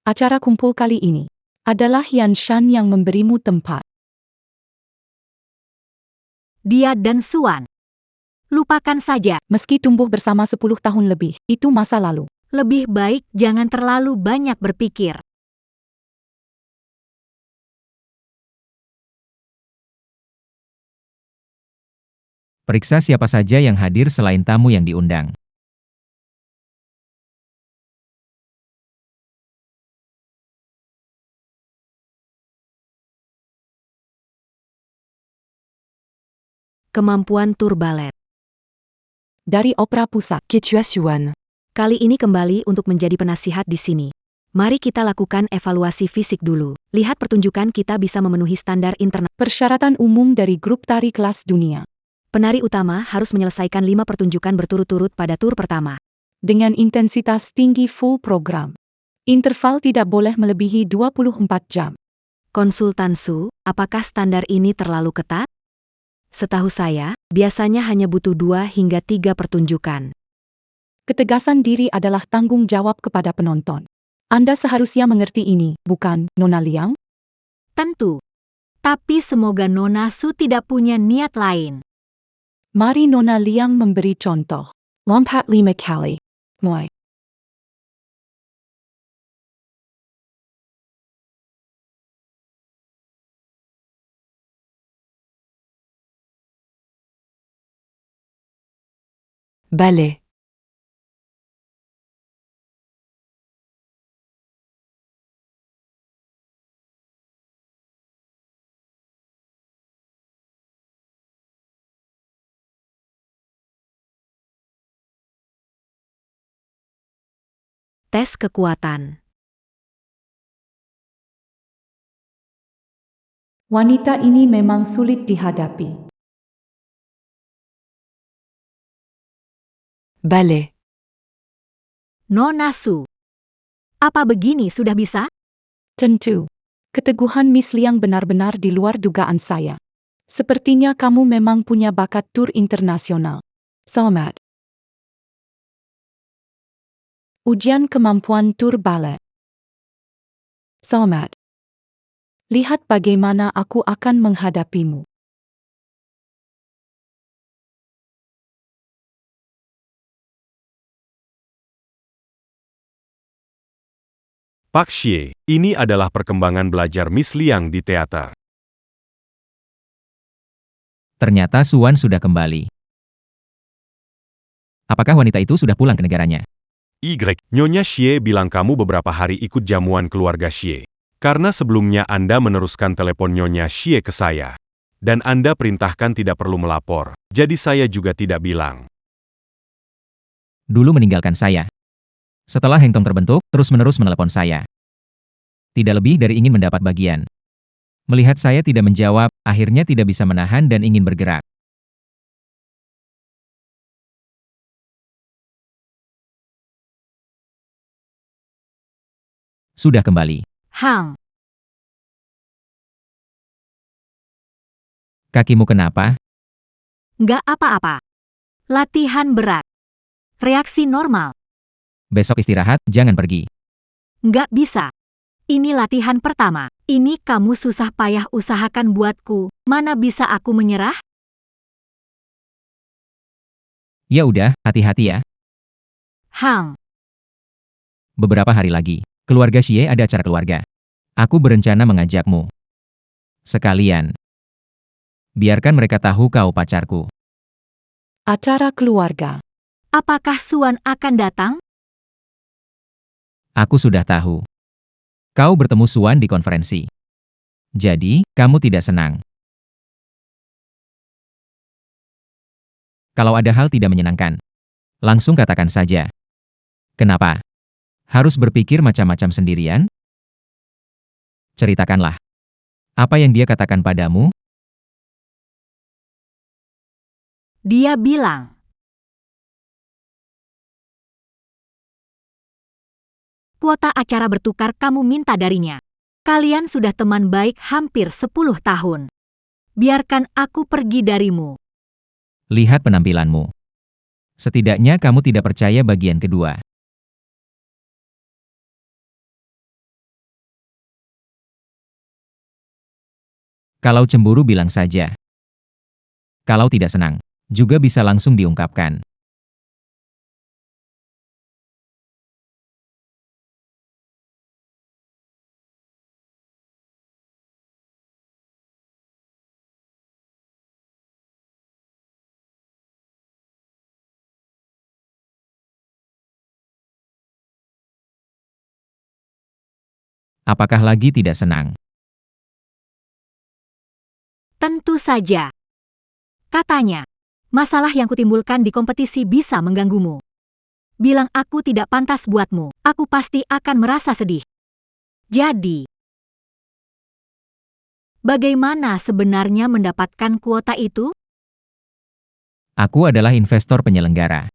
Acara kumpul kali ini adalah Yanshan yang memberimu tempat.
Dia dan Suan. Lupakan saja,
Meski tumbuh bersama 10 tahun lebih, itu masa lalu.
lebih baik jangan terlalu banyak berpikir.
Periksa siapa saja yang hadir selain tamu yang diundang.
Kemampuan tur balet.
Dari opera pusat.
Kechuasuan. Kali ini kembali untuk menjadi penasihat di sini. Mari kita lakukan evaluasi fisik dulu. Lihat pertunjukan kita bisa memenuhi standar internasional.
Persyaratan umum dari grup tari kelas dunia.
Penari utama harus menyelesaikan 5 pertunjukan berturut-turut pada tur pertama.
Dengan intensitas tinggi full program. Interval tidak boleh melebihi 24 jam.
Konsultan Su, apakah standar ini terlalu ketat? Setahu saya, biasanya hanya butuh 2 hingga 3 pertunjukan.
Ketegasan diri adalah tanggung jawab kepada penonton. Anda seharusnya mengerti ini, bukan, Nona Liang?
Tentu. Tapi semoga Nona Su tidak punya niat lain.
Mari Nona Liang memberi contoh. Lompat 5 kali. Mulai.
Ballet.
Tes kekuatan.
Wanita ini memang sulit dihadapi.
Ballet.
Nona Su. Apa begini sudah bisa?
Tentu. Keteguhan Miss Liang benar-benar di luar dugaan saya. Sepertinya kamu memang punya bakat tur internasional. Selamat. Ujian kemampuan tur ballet. Selamat. Lihat bagaimana aku akan menghadapimu.
Pak Xie, ini adalah perkembangan belajar Miss Liang di teater.
Ternyata Suan sudah kembali. Apakah wanita itu sudah pulang ke negaranya?
Y. Nyonya Xie bilang kamu beberapa hari ikut jamuan keluarga Xie. Karena sebelumnya Anda meneruskan telepon Nyonya Xie ke saya. Dan Anda perintahkan tidak perlu melapor. Jadi saya juga tidak bilang.
Dulu meninggalkan saya. Setelah Heng Tong terbentuk, terus-menerus menelepon saya. Tidak lebih dari ingin mendapat bagian. Melihat saya tidak menjawab, akhirnya tidak bisa menahan dan ingin bergerak. Sudah kembali.
Hang.
Kakimu kenapa?
Nggak apa-apa. Latihan berat. Reaksi normal.
Besok istirahat, jangan pergi.
Nggak bisa. Ini latihan pertama. Ini kamu susah payah usahakan buatku. Mana bisa aku menyerah?
Ya udah, hati-hati ya.
Hang.
Beberapa hari lagi, keluarga Xie ada acara keluarga. Aku berencana mengajakmu. Sekalian. Biarkan mereka tahu kau pacarku.
Acara keluarga.
Apakah Suan akan datang?
Aku sudah tahu. Kau bertemu Suan di konferensi. Jadi, kamu tidak senang. Kalau ada hal tidak menyenangkan, langsung katakan saja. Kenapa? Harus berpikir macam-macam sendirian? Ceritakanlah. Apa yang dia katakan padamu?
Dia bilang. Kuota acara bertukar kamu minta darinya. Kalian sudah teman baik hampir 10 tahun. Biarkan aku pergi darimu.
Lihat penampilanmu. Setidaknya kamu tidak percaya bagian kedua. Kalau cemburu bilang saja. Kalau tidak senang, juga bisa langsung diungkapkan. Apakah lagi tidak senang?
Tentu saja. Katanya, masalah yang kutimbulkan di kompetisi bisa mengganggumu. Bilang aku tidak pantas buatmu, aku pasti akan merasa sedih. Jadi, bagaimana sebenarnya mendapatkan kuota itu?
Aku adalah investor penyelenggara.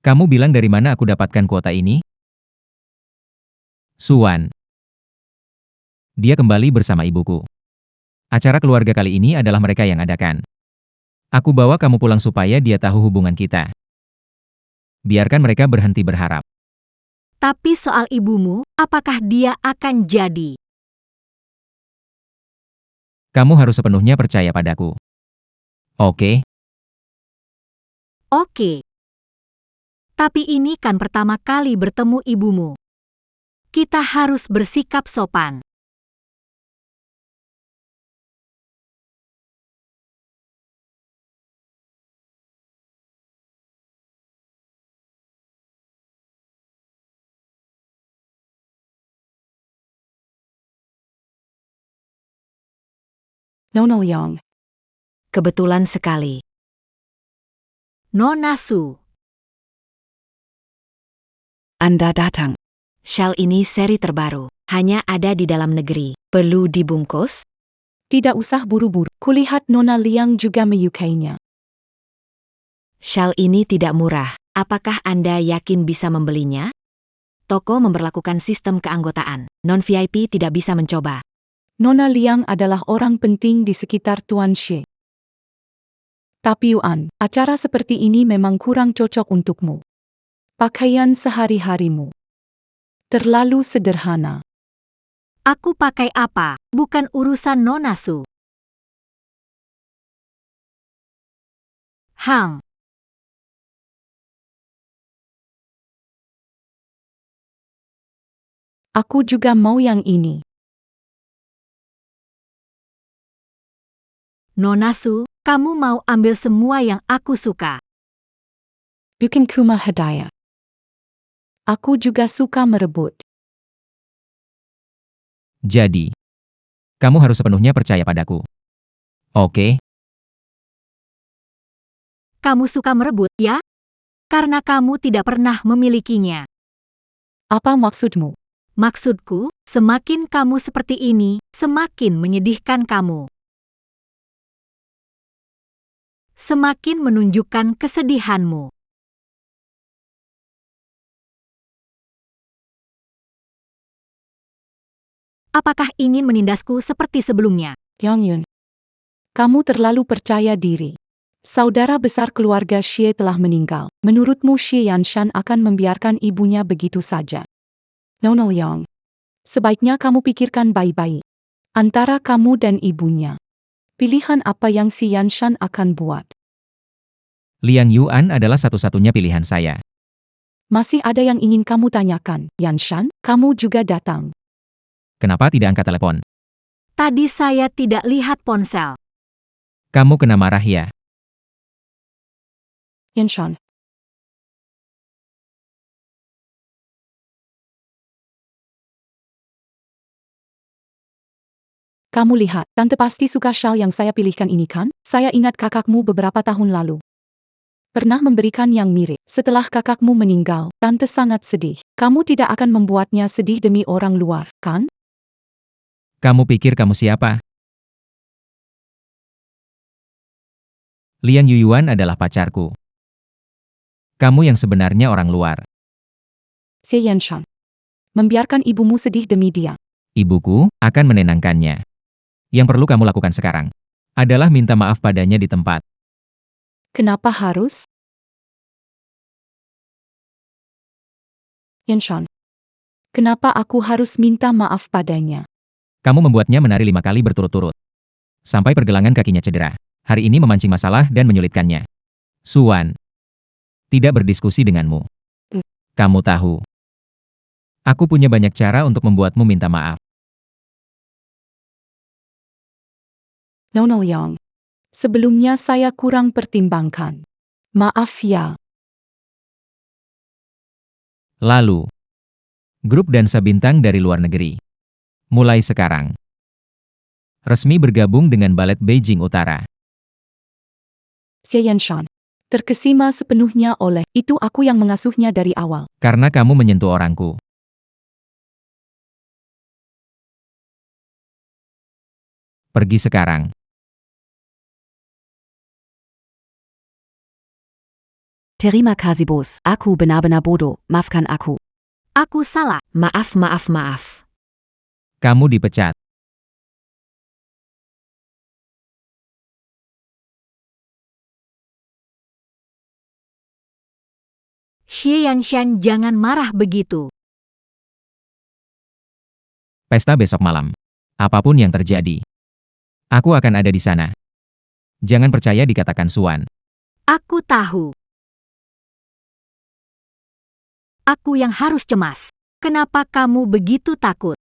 Kamu bilang dari mana aku dapatkan kuota ini? Suan. Dia kembali bersama ibuku. Acara keluarga kali ini adalah mereka yang adakan. Aku bawa kamu pulang supaya dia tahu hubungan kita. Biarkan mereka berhenti berharap.
Tapi soal ibumu, apakah dia akan jadi?
Kamu harus sepenuhnya percaya padaku. Oke?
Oke. Tapi ini kan pertama kali bertemu ibumu. Kita harus bersikap sopan.
Nona Liang.
Kebetulan sekali. Nona Su.
Anda datang.
Shell ini seri terbaru. Hanya ada di dalam negeri. Perlu dibungkus?
Tidak usah buru-buru. Kulihat Nona Liang juga menyukainya.
Shell ini tidak murah. Apakah Anda yakin bisa membelinya? Toko memberlakukan sistem keanggotaan. Non-VIP tidak bisa mencoba.
Nona Liang adalah orang penting di sekitar Tuan Xie. Tapi Yuan, acara seperti ini memang kurang cocok untukmu. Pakaian sehari-harimu terlalu sederhana.
Aku pakai apa? Bukan urusan Nona Su. Hang.
Aku juga mau yang ini.
Nona Su, kamu mau ambil semua yang aku suka.
Bukan cuma hadiah. Aku juga suka merebut.
Jadi, kamu harus sepenuhnya percaya padaku. Oke?
Kamu suka merebut, ya? Karena kamu tidak pernah memilikinya.
Apa maksudmu?
Maksudku, semakin kamu seperti ini, semakin menyedihkan kamu. Semakin menunjukkan kesedihanmu. Apakah ingin menindasku seperti sebelumnya?
Yang Yun, kamu terlalu percaya diri. Saudara besar keluarga Xie telah meninggal. Menurutmu Xie Yanshan akan membiarkan ibunya begitu saja? Nona Liang, sebaiknya kamu pikirkan baik-baik. Antara kamu dan ibunya, pilihan apa yang si Yanshan akan buat?
Liang Yuan adalah satu-satunya pilihan saya.
Masih ada yang ingin kamu tanyakan, Yanshan? Kamu juga datang.
Kenapa tidak angkat telepon?
Tadi saya tidak lihat ponsel.
Kamu kena marah ya?
Yanshan. Kamu lihat, tante pasti suka shawl yang saya pilihkan ini kan? Saya ingat kakakmu beberapa tahun lalu pernah memberikan yang mirip. Setelah kakakmu meninggal, tante sangat sedih. Kamu tidak akan membuatnya sedih demi orang luar, kan?
Kamu pikir kamu siapa? Liang Yuyuan adalah pacarku. Kamu yang sebenarnya orang luar.
Xie Yanshan. Membiarkan ibumu sedih demi dia.
Ibuku akan menenangkannya. Yang perlu kamu lakukan sekarang adalah minta maaf padanya di tempat.
Kenapa harus? Yanshan. Kenapa aku harus minta maaf padanya?
Kamu membuatnya menari 5 kali berturut-turut. Sampai pergelangan kakinya cedera. Hari ini memancing masalah dan menyulitkannya. Suan. Tidak berdiskusi denganmu. Kamu tahu. Aku punya banyak cara untuk membuatmu minta maaf.
Nona Liang. Sebelumnya saya kurang pertimbangkan. Maaf ya.
Lalu, grup dansa bintang dari luar negeri. Mulai sekarang. Resmi bergabung dengan Balet Beijing Utara.
Xie Yanshan. Terkesima sepenuhnya oleh itu aku yang mengasuhnya dari awal.
Karena kamu menyentuh orangku. Pergi sekarang.
Terima kasih bos. Aku benar-benar bodoh. Maafkan aku.
Aku salah. Maaf.
Kamu dipecat.
Xie Yanshan, jangan marah begitu.
Pesta besok malam. Apapun yang terjadi, aku akan ada di sana. Jangan percaya dikatakan Suan.
Aku tahu. Aku yang harus cemas. Kenapa kamu begitu takut?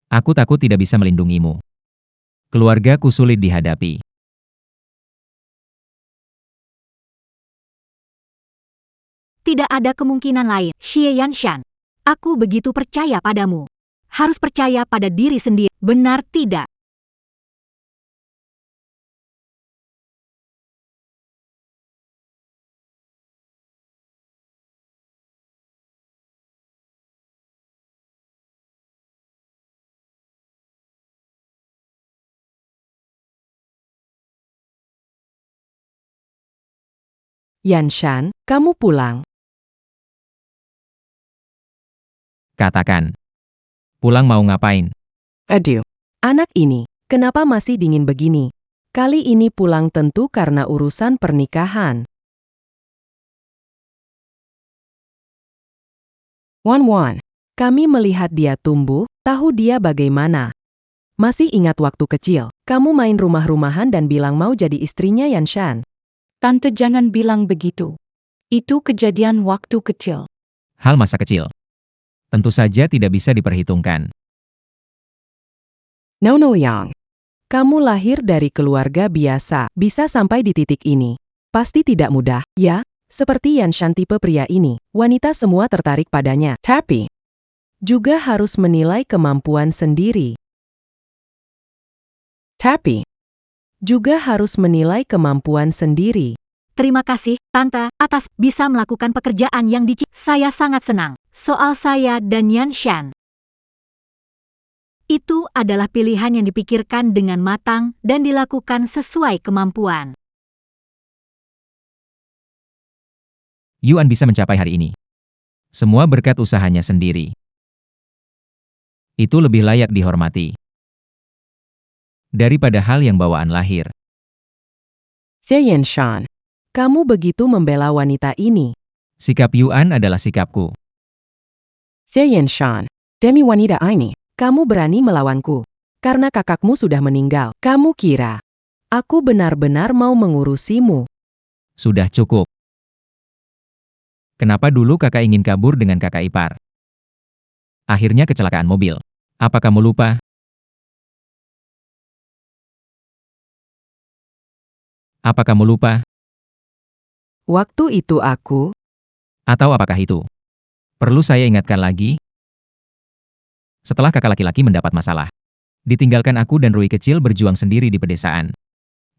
Aku takut tidak bisa melindungimu. Keluargaku sulit dihadapi.
Tidak ada kemungkinan lain, Xie Yanshan. Aku begitu percaya padamu. Harus percaya pada diri sendiri, benar tidak?
Yanshan, kamu pulang.
Katakan. Pulang mau ngapain?
Aduh. Anak ini, kenapa masih dingin begini? Kali ini pulang tentu karena urusan pernikahan. Wan, kami melihat dia tumbuh, tahu dia bagaimana. Masih ingat waktu kecil, kamu main rumah-rumahan dan bilang mau jadi istrinya Yanshan.
Tante jangan bilang begitu. Itu kejadian waktu kecil.
Hal masa kecil. Tentu saja tidak bisa diperhitungkan.
No, Yang. Kamu lahir dari keluarga biasa, bisa sampai di titik ini. Pasti tidak mudah, ya? Seperti Yanshan tipe pria ini, wanita semua tertarik padanya. Tapi, juga harus menilai kemampuan sendiri.
Terima kasih, Tante, atas bisa melakukan pekerjaan yang saya sangat senang. Soal saya dan Yanshan. Itu adalah pilihan yang dipikirkan dengan matang dan dilakukan sesuai kemampuan.
Yuan bisa mencapai hari ini. Semua berkat usahanya sendiri. Itu lebih layak dihormati. Daripada hal yang bawaan lahir.
Xie Yanshan, kamu begitu membela wanita ini.
Sikap Yuan adalah sikapku.
Xie Yanshan, demi wanita ini, kamu berani melawanku. Karena kakakmu sudah meninggal, kamu kira aku benar-benar mau mengurusimu.
Sudah cukup. Kenapa dulu kakak ingin kabur dengan kakak ipar? Akhirnya kecelakaan mobil. Apa kamu lupa? Apa kamu lupa?
Waktu itu aku...
Atau apakah itu? Perlu saya ingatkan lagi? Setelah kakak laki-laki mendapat masalah, ditinggalkan aku dan Rui kecil berjuang sendiri di pedesaan.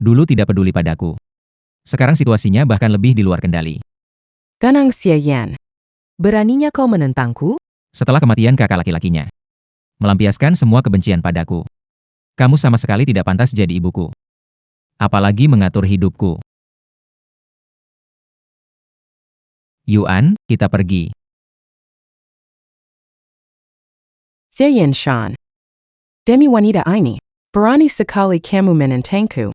Dulu tidak peduli padaku. Sekarang situasinya bahkan lebih di luar kendali.
Kanang Xie Yan, beraninya kau menentangku?
Setelah kematian kakak laki-lakinya, melampiaskan semua kebencian padaku. Kamu sama sekali tidak pantas jadi ibuku. Apalagi mengatur hidupku. Yuan, kita pergi.
Xie Yanshan, demi wanita ini, berani sekali kamu menentangku.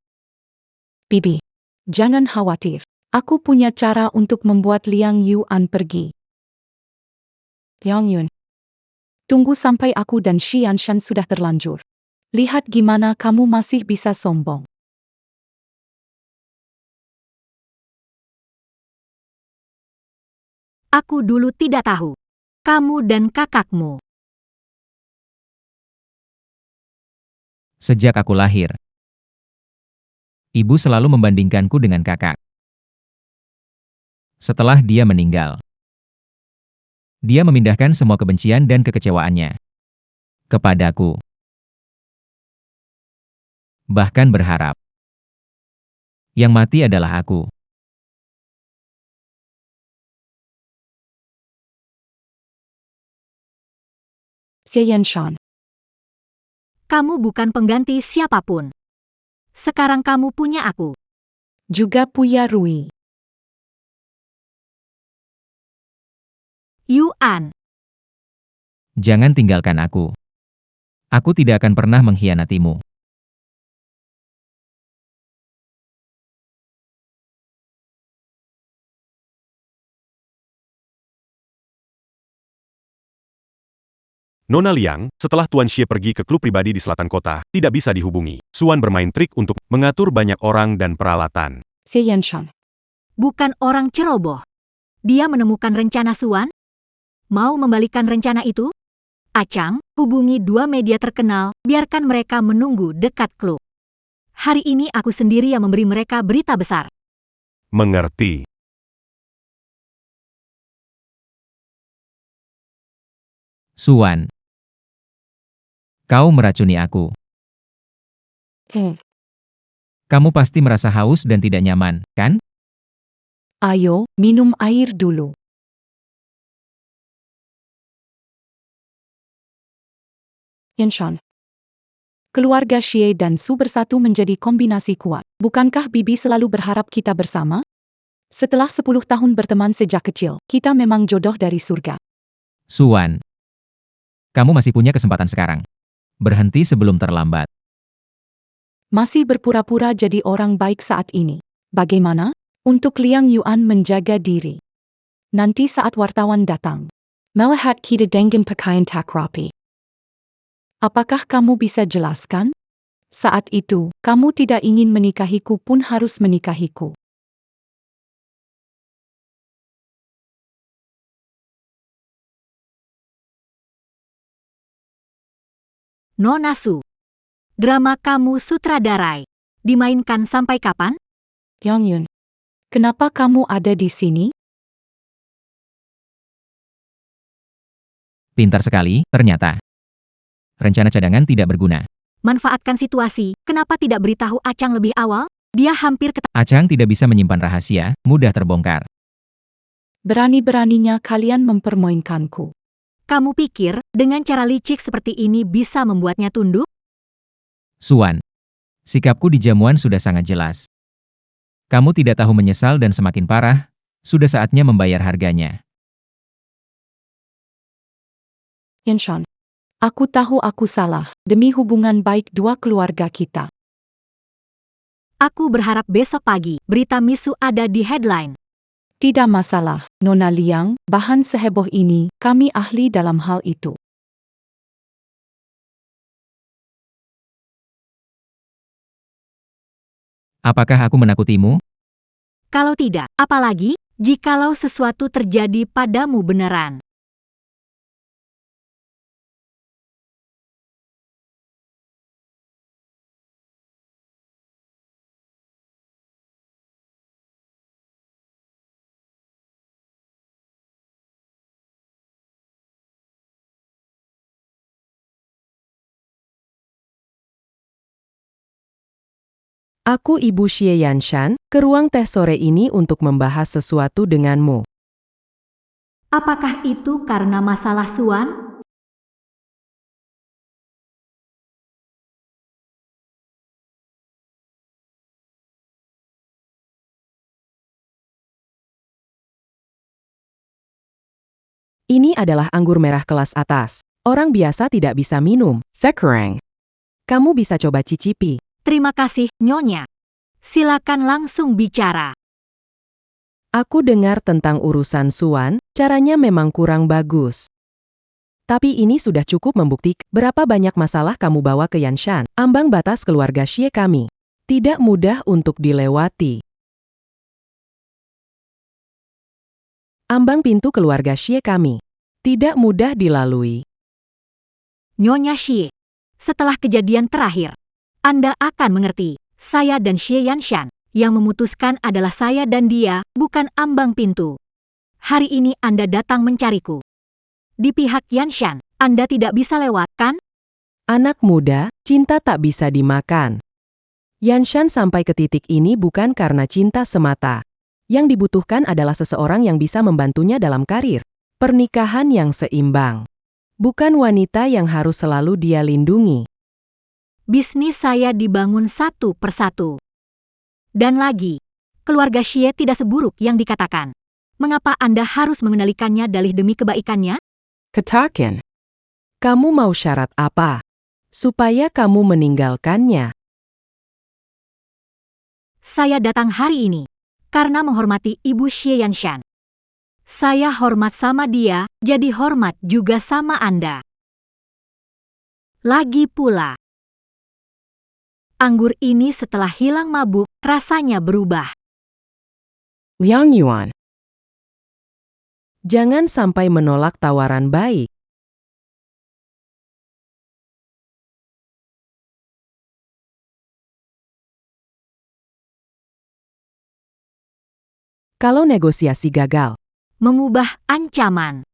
Bibi, jangan khawatir. Aku punya cara untuk membuat Liang Yuan pergi. Liang Yuan, tunggu sampai aku dan Xie Yanshan sudah terlanjur. Lihat gimana kamu masih bisa sombong.
Aku dulu tidak tahu. Kamu dan kakakmu.
Sejak aku lahir, ibu selalu membandingkanku dengan kakak. Setelah dia meninggal, dia memindahkan semua kebencian dan kekecewaannya kepadaku. Bahkan berharap yang mati adalah aku.
Xie Yanshan,
Kamu bukan pengganti siapapun. Sekarang kamu punya aku.
juga punya Rui.
Yuan.
Jangan tinggalkan aku. Aku tidak akan pernah mengkhianatimu.
Nona Liang, setelah Tuan Xie pergi ke klub pribadi di selatan kota, tidak bisa dihubungi. Suan bermain trik untuk mengatur banyak orang dan peralatan.
Xie Yanshan.
Bukan orang ceroboh. Dia menemukan rencana Suan? Mau membalikan rencana itu? Acang, hubungi 2 media terkenal, biarkan mereka menunggu dekat klub. Hari ini aku sendiri yang memberi mereka berita besar.
Mengerti.
Suan. Kau meracuni aku. Kamu pasti merasa haus dan tidak nyaman, kan?
Ayo, minum air dulu. Yanshan. Keluarga Xie dan Su bersatu menjadi kombinasi kuat. Bukankah Bibi selalu berharap kita bersama? Setelah 10 tahun berteman sejak kecil, kita memang jodoh dari surga.
Suan. Kamu masih punya kesempatan sekarang. Berhenti sebelum terlambat.
Masih berpura-pura jadi orang baik saat ini. Bagaimana? Untuk Liang Yuan menjaga diri. Nanti saat wartawan datang. Melihat kita dengan pakaian tak rapi. Apakah kamu bisa jelaskan? Saat itu, kamu tidak ingin menikahiku pun harus menikahiku.
Nona Su. Drama kamu sutradarai. Dimainkan sampai kapan?
Yang Yun. Kenapa kamu ada di sini?
Pintar sekali, ternyata. Rencana cadangan tidak berguna.
Manfaatkan situasi, kenapa tidak beritahu Acang lebih awal? Dia hampir
Acang tidak bisa menyimpan rahasia, mudah terbongkar.
Berani-beraninya kalian mempermainkanku.
Kamu pikir, dengan cara licik seperti ini bisa membuatnya tunduk?
Suan. Sikapku di jamuan sudah sangat jelas. Kamu tidak tahu menyesal dan semakin parah, sudah saatnya membayar harganya.
Yanshan. Aku tahu aku salah, demi hubungan baik 2 keluarga kita.
Aku berharap besok pagi, berita misu ada di headline.
Tidak masalah, Nona Liang, bahan seheboh ini, kami ahli dalam hal itu.
Apakah aku menakutimu?
Kalau tidak, apalagi, jikalau sesuatu terjadi padamu beneran.
Aku Ibu Xie Yanshan, ke ruang teh sore ini untuk membahas sesuatu denganmu.
Apakah itu karena masalah Suan?
Ini adalah anggur merah kelas atas. Orang biasa tidak bisa minum. Sekarang. Kamu bisa coba cicipi.
Terima kasih, Nyonya. Silakan langsung bicara.
Aku dengar tentang urusan Suan, caranya memang kurang bagus. Tapi ini sudah cukup membuktikan berapa banyak masalah kamu bawa ke Yanshan. Ambang batas keluarga Xie kami. Tidak mudah untuk dilewati. Ambang pintu keluarga Xie kami. Tidak mudah dilalui.
Nyonya Xie, setelah kejadian terakhir, Anda akan mengerti, saya dan Xie Yanshan, yang memutuskan adalah saya dan dia, bukan ambang pintu. Hari ini Anda datang mencariku. Di pihak Yanshan, Anda tidak bisa lewat, kan?
Anak muda, cinta tak bisa dimakan. Yanshan sampai ke titik ini bukan karena cinta semata. Yang dibutuhkan adalah seseorang yang bisa membantunya dalam karir. Pernikahan yang seimbang. Bukan wanita yang harus selalu dia lindungi.
Bisnis saya dibangun satu persatu. Dan lagi, keluarga Xie tidak seburuk yang dikatakan. Mengapa Anda harus mengendalikannya dalih demi kebaikannya?
Katakan. Kamu mau syarat apa? Supaya kamu meninggalkannya.
Saya datang hari ini karena menghormati Ibu Xie Yanshan. Saya hormat sama dia, jadi hormat juga sama Anda. Lagi pula, anggur ini setelah hilang mabuk, rasanya berubah.
Liang Yuan. Jangan sampai menolak tawaran baik. Kalau negosiasi gagal,
Mengubah ancaman.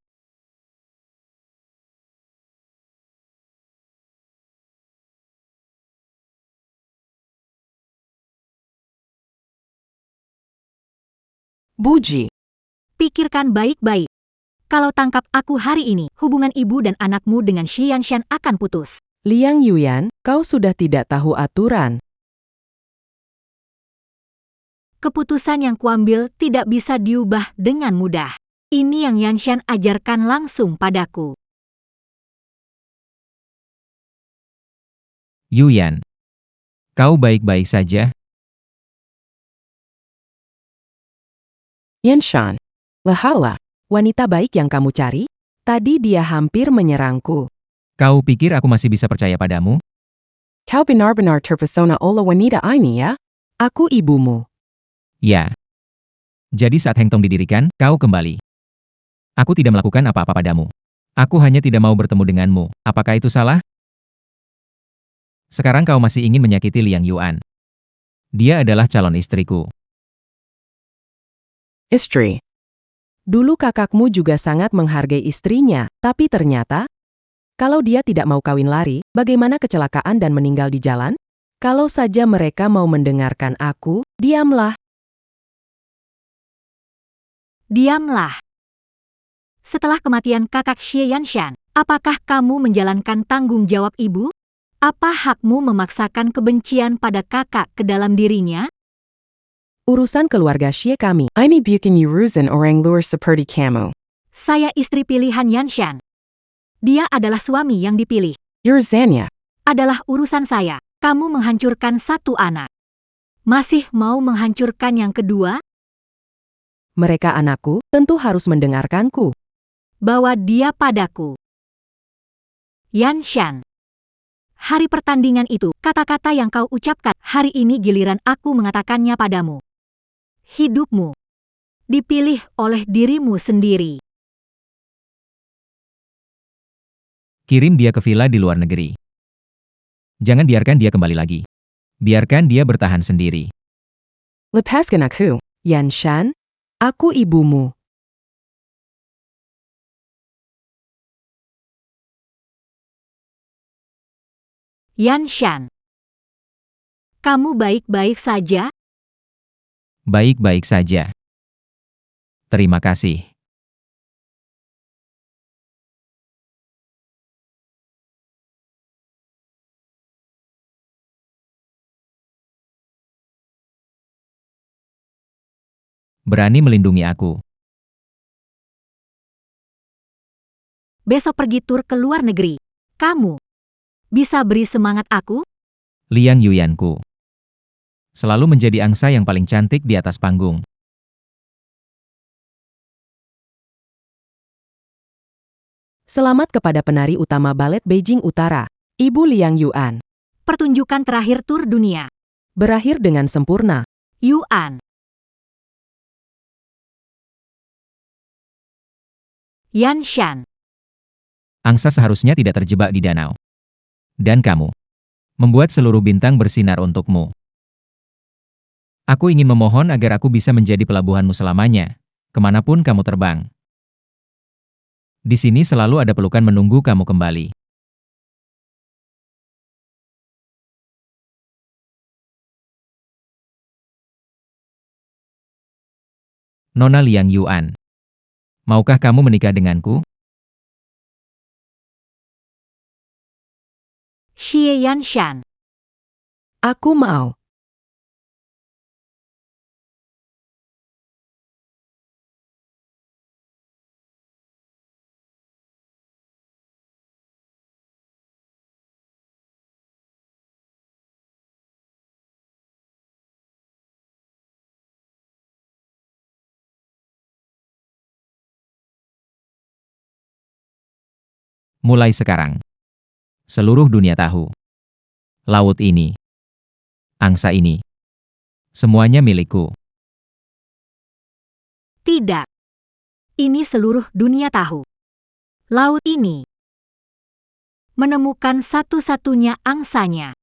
Buji.
Pikirkan baik-baik. Kalau tangkap aku hari ini, hubungan ibu dan anakmu dengan Xi Yanshan akan putus.
Liang Yuan, kau sudah tidak tahu aturan.
Keputusan yang kuambil tidak bisa diubah dengan mudah. Ini yang Yanshan ajarkan langsung padaku.
Yuyan. Kau baik-baik saja?
Yanshan. Lehala, wanita baik yang kamu cari? Tadi dia hampir menyerangku.
Kau pikir aku masih bisa percaya padamu?
Kau benar-benar terpesona oleh wanita ini ya? Aku ibumu.
Ya. Jadi saat Heng Tong didirikan, kau kembali. Aku tidak melakukan apa-apa padamu. Aku hanya tidak mau bertemu denganmu. Apakah itu salah? Sekarang kau masih ingin menyakiti Liang Yuan. Dia adalah calon istriku.
Istri. Dulu kakakmu juga sangat menghargai istrinya, tapi ternyata, kalau dia tidak mau kawin lari, bagaimana kecelakaan dan meninggal di jalan? Kalau saja mereka mau mendengarkan aku, diamlah.
Diamlah. Setelah kematian kakak Xie Yanshan, apakah kamu menjalankan tanggung jawab ibu? Apa hakmu memaksakan kebencian pada kakak ke dalam dirinya?
Urusan keluarga Xie kami. Ini bukan urusan orang luar seperti kamu.
Saya istri pilihan Yanshan. Dia adalah suami yang dipilih.
Urusannya.
Adalah urusan saya. Kamu menghancurkan satu anak. Masih mau menghancurkan yang kedua?
Mereka anakku, tentu harus mendengarkanku.
Bawa dia padaku. Yanshan. Hari pertandingan itu, kata-kata yang kau ucapkan, hari ini giliran aku mengatakannya padamu. Hidupmu dipilih oleh dirimu sendiri.
Kirim dia ke villa di luar negeri. Jangan biarkan dia kembali lagi. Biarkan dia bertahan sendiri.
Lepaskan aku, Yanshan. Aku ibumu.
Yanshan. Kamu baik-baik saja?
Baik-baik saja. Terima kasih. Berani melindungi aku.
Besok pergi tur ke luar negeri. Kamu bisa beri semangat aku?
Liang Yuyanku. Selalu menjadi angsa yang paling cantik di atas panggung.
Selamat kepada penari utama balet Beijing Utara, Ibu Liang Yuan.
Pertunjukan terakhir tur dunia.
Berakhir dengan sempurna.
Yuan. Yanshan.
Angsa seharusnya tidak terjebak di danau. Dan kamu membuat seluruh bintang bersinar untukmu. Aku ingin memohon agar aku bisa menjadi pelabuhanmu selamanya, kemanapun kamu terbang. Di sini selalu ada pelukan menunggu kamu kembali. Nona Liang Yuan. Maukah kamu menikah denganku?
Xie Yanshan.
Aku mau.
Mulai sekarang, Seluruh dunia tahu. Laut ini, angsa ini, semuanya milikku.
Tidak. Ini seluruh dunia tahu. Laut ini menemukan satu-satunya angsanya.